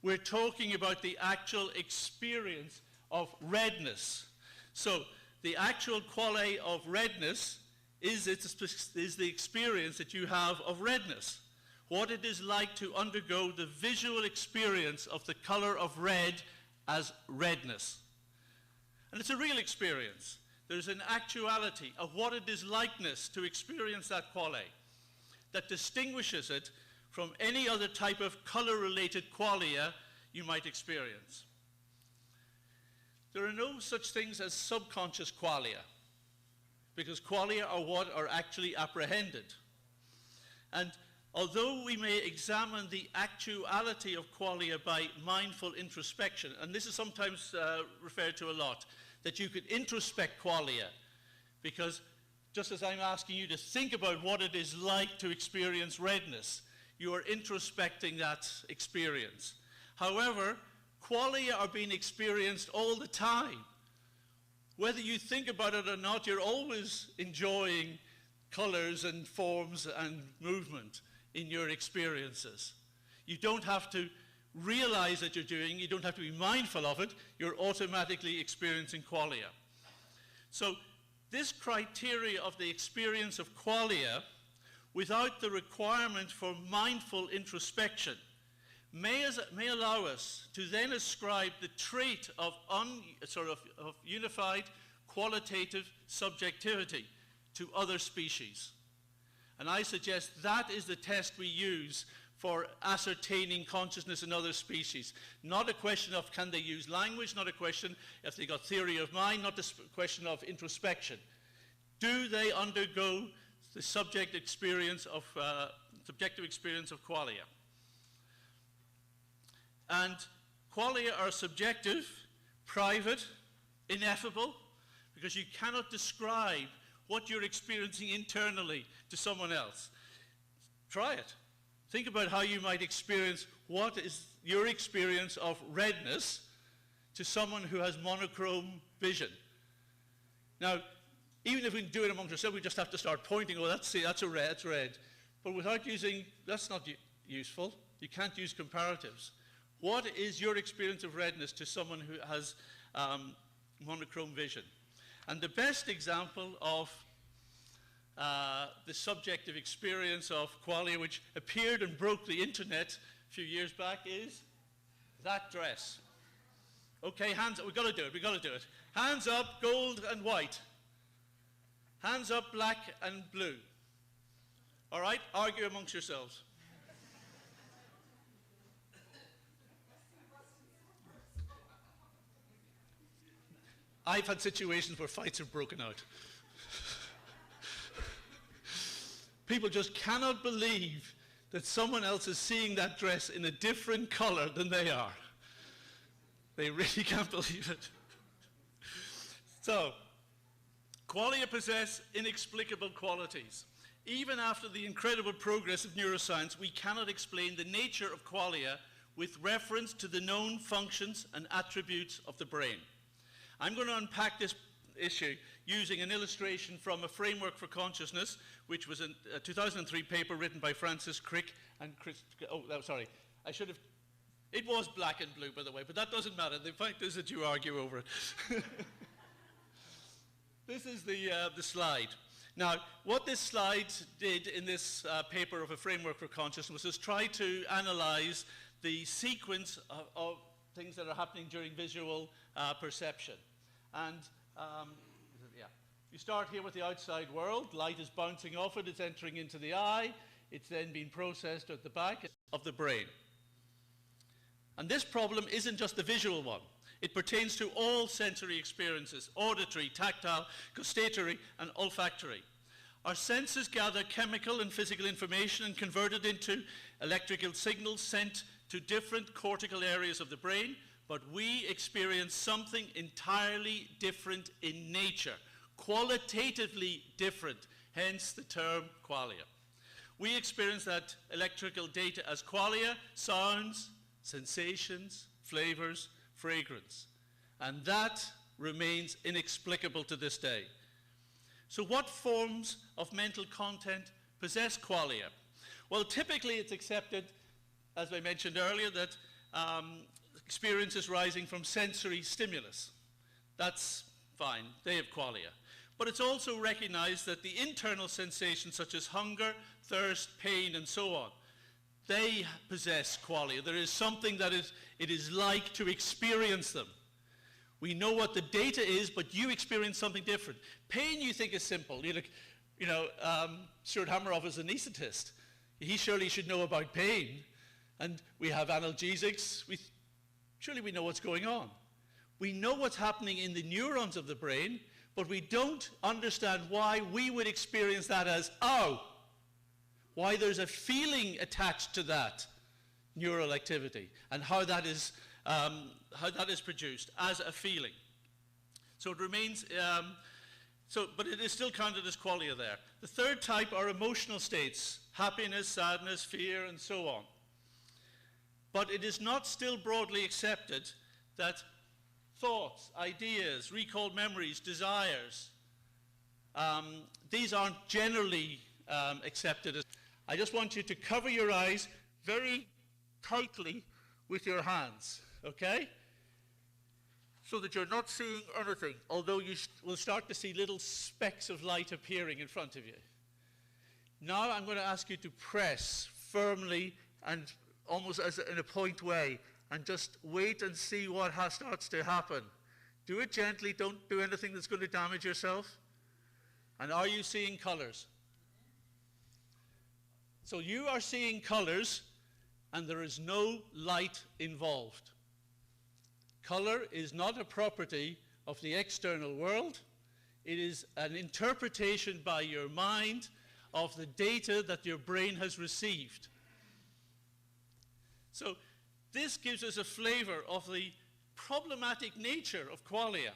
We're talking about the actual experience of redness. So the actual qualia of redness is the experience that you have of redness. What it is like to undergo the visual experience of the color of red as redness. And it's a real experience. There's an actuality of what it is likeness to experience that qualia that distinguishes it from any other type of color-related qualia you might experience. There are no such things as subconscious qualia, because qualia are what are actually apprehended. And although we may examine the actuality of qualia by mindful introspection, and this is sometimes referred to a lot, that you could introspect qualia, because just as I'm asking you to think about what it is like to experience redness, you are introspecting that experience. However, qualia are being experienced all the time. Whether you think about it or not, you're always enjoying colors and forms and movement in your experiences. You don't have to realize that you're doing, you don't have to be mindful of it, you're automatically experiencing qualia. So this criteria of the experience of qualia, without the requirement for mindful introspection, may allow us to then ascribe the trait of unified qualitative subjectivity to other species. And I suggest that is the test we use for ascertaining consciousness in other species. Not a question of can they use language, not a question if they got theory of mind, not a question of introspection. Do they undergo the subjective experience of qualia? And qualia are subjective, private, ineffable, because you cannot describe what you're experiencing internally to someone else. Try it. Think about how you might experience what is your experience of redness to someone who has monochrome vision. Now, even if we can do it amongst ourselves, we just have to start pointing, oh, that's a red, it's red. But without using, that's not useful. You can't use comparatives. What is your experience of redness to someone who has monochrome vision? And the best example of the subjective experience of qualia, which appeared and broke the internet a few years back, is that dress. Okay, hands up, we've got to do it. Hands up, gold and white. Hands up, black and blue. All right, argue amongst yourselves. I've had situations where fights have broken out. People just cannot believe that someone else is seeing that dress in a different color than they are. They really can't believe it. So, qualia possess inexplicable qualities. Even after the incredible progress of neuroscience, we cannot explain the nature of qualia with reference to the known functions and attributes of the brain. I'm going to unpack this issue using an illustration from A Framework for Consciousness, which was a 2003 paper written by Francis Crick and Chris. Oh, sorry. It was black and blue, by the way, but that doesn't matter. The fact is that you argue over it. This is the slide. Now, what this slide did in this paper of A Framework for Consciousness was try to analyze the sequence of things that are happening during visual perception. And you start here with the outside world. Light is bouncing off it. It's entering into the eye. It's then being processed at the back of the brain. And this problem isn't just the visual one. It pertains to all sensory experiences: auditory, tactile, gustatory, and olfactory. Our senses gather chemical and physical information and convert it into electrical signals sent to different cortical areas of the brain, but we experience something entirely different in nature, qualitatively different, hence the term qualia. We experience that electrical data as qualia: sounds, sensations, flavors, fragrance. And that remains inexplicable to this day. So what forms of mental content possess qualia? Well, typically it's accepted, as I mentioned earlier, that experience is rising from sensory stimulus. That's fine, they have qualia. But it's also recognized that the internal sensations such as hunger, thirst, pain, and so on, they possess qualia. There is something that it is like to experience them. We know what the data is, but you experience something different. Pain you think is simple. Stuart Hameroff is an anaesthetist. He surely should know about pain. And we have analgesics. Surely we know what's going on. We know what's happening in the neurons of the brain, but we don't understand why we would experience that as, oh, why there's a feeling attached to that neural activity, and how that is produced as a feeling. So it remains, but it is still counted as qualia there. The third type are emotional states: happiness, sadness, fear, and so on. But it is not still broadly accepted that thoughts, ideas, recalled memories, desires, these aren't generally accepted as. I just want you to cover your eyes very tightly with your hands, okay? So that you're not seeing anything, although you will start to see little specks of light appearing in front of you. Now I'm going to ask you to press firmly and almost as in a point way, and just wait and see what starts to happen. Do it gently, don't do anything that's going to damage yourself. And are you seeing colors? So you are seeing colors, and there is no light involved. Color is not a property of the external world. It is an interpretation by your mind of the data that your brain has received. So this gives us a flavor of the problematic nature of qualia.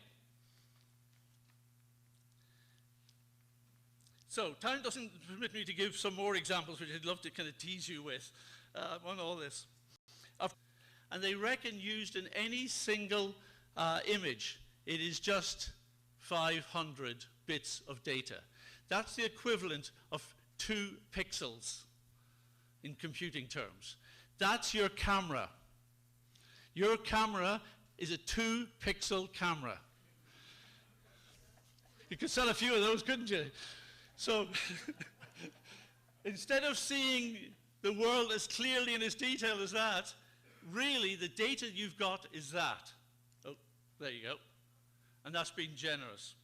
So time doesn't permit me to give some more examples, which I'd love to kind of tease you with on all this. And they reckon used in any single image, it is just 500 bits of data. That's the equivalent of 2 pixels in computing terms. That's your camera. Your camera is a 2-pixel camera. You could sell a few of those, couldn't you? So instead of seeing the world as clearly and as detailed as that, really the data you've got is that. Oh, there you go. And that's being generous.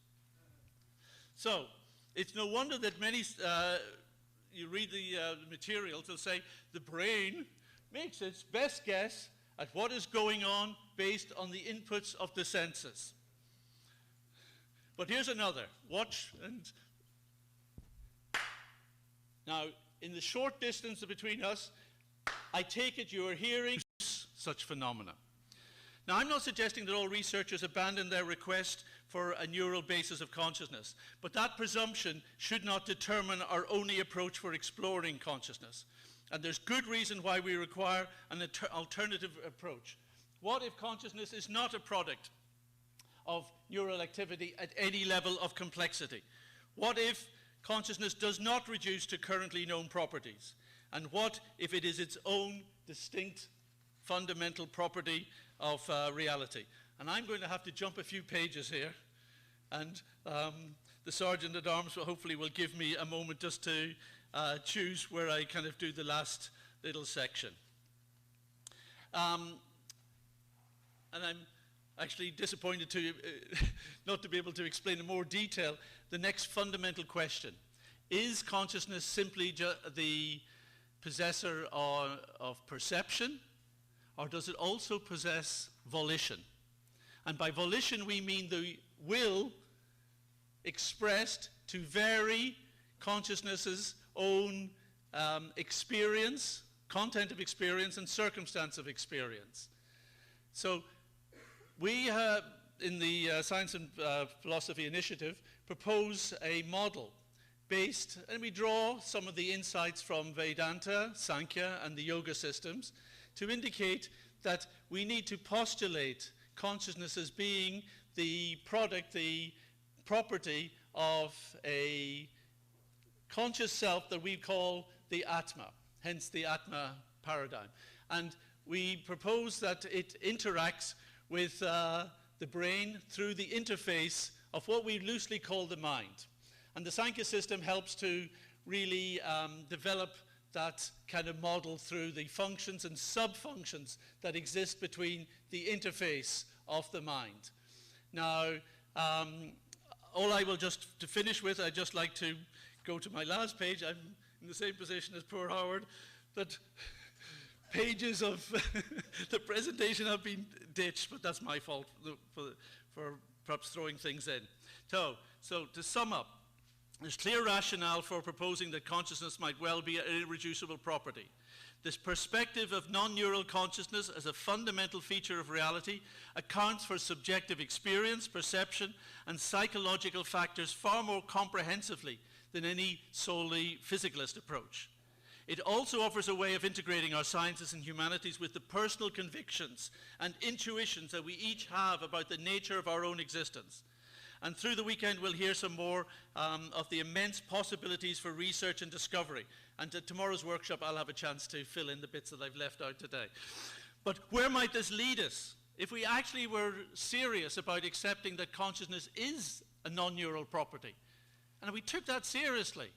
So it's no wonder that many, you read the materials, they'll say the brain makes its best guess at what is going on based on the inputs of the senses. But here's another. Watch and... Now, in the short distance between us, I take it you are hearing such phenomena. Now, I'm not suggesting that all researchers abandon their request for a neural basis of consciousness, but that presumption should not determine our only approach for exploring consciousness. And there's good reason why we require an alternative approach. What if consciousness is not a product of neural activity at any level of complexity? What if consciousness does not reduce to currently known properties? And what if it is its own distinct fundamental property of reality? And I'm going to have to jump a few pages here, and the Sergeant at Arms hopefully will give me a moment just to choose where I kind of do the last little section. And I'm actually disappointed to not to be able to explain in more detail the next fundamental question. Is consciousness simply the possessor of perception, or does it also possess volition? And by volition we mean the will expressed to vary consciousness's own experience, content of experience, and circumstance of experience. So we in the Science and Philosophy Initiative propose a model based, and we draw some of the insights from Vedanta, Sankhya, and the yoga systems to indicate that we need to postulate consciousness as being the product, the property of a conscious self that we call the Atma, hence the Atma paradigm. And we propose that it interacts with the brain through the interface of what we loosely call the mind. And the Sankhya system helps to really develop that kind of model through the functions and sub-functions that exist between the interface of the mind. Now, all I will just, to finish with, I'd just like to go to my last page. I'm in the same position as poor Howard, that pages of the presentation have been ditched, but that's my fault for perhaps throwing things in. So to sum up, there's clear rationale for proposing that consciousness might well be an irreducible property. This perspective of non-neural consciousness as a fundamental feature of reality accounts for subjective experience, perception, and psychological factors far more comprehensively than any solely physicalist approach. It also offers a way of integrating our sciences and humanities with the personal convictions and intuitions that we each have about the nature of our own existence. And through the weekend, we'll hear some more of the immense possibilities for research and discovery. And at tomorrow's workshop, I'll have a chance to fill in the bits that I've left out today. But where might this lead us? If we actually were serious about accepting that consciousness is a non-neural property, and we took that seriously,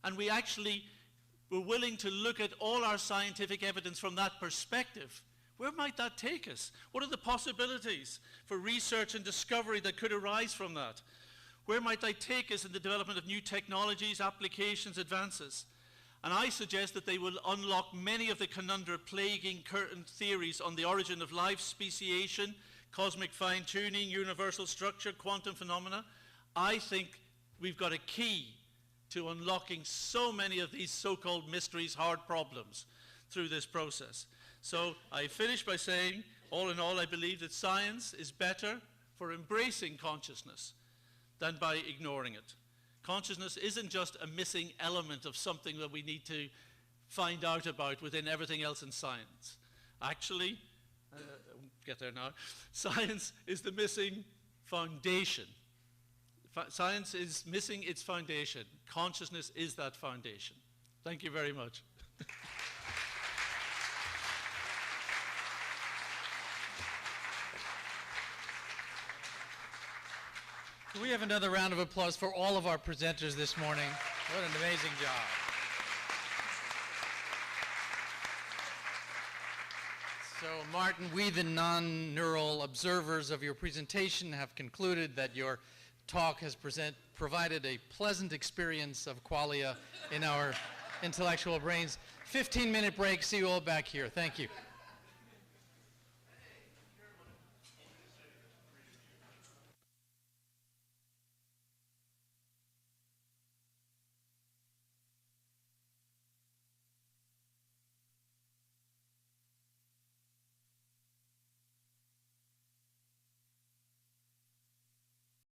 and we actually we're willing to look at all our scientific evidence from that perspective, where might that take us? What are the possibilities for research and discovery that could arise from that? Where might they take us in the development of new technologies, applications, advances? And I suggest that they will unlock many of the conundrum plaguing current theories on the origin of life, speciation, cosmic fine-tuning, universal structure, quantum phenomena. I think we've got a key to unlocking so many of these so-called mysteries, hard problems through this process. So I finish by saying, all in all, I believe that science is better for embracing consciousness than by ignoring it. Consciousness isn't just a missing element of something that we need to find out about within everything else in science. Actually, I'll get there now, science is the missing foundation. Science is missing its foundation. Consciousness is that foundation. Thank you very much. Can we have another round of applause for all of our presenters this morning? What an amazing job. So, Martin, we, the non-neural observers of your presentation, have concluded that your talk has provided a pleasant experience of qualia in our intellectual brains. 15-minute break. See you all back here. Thank you.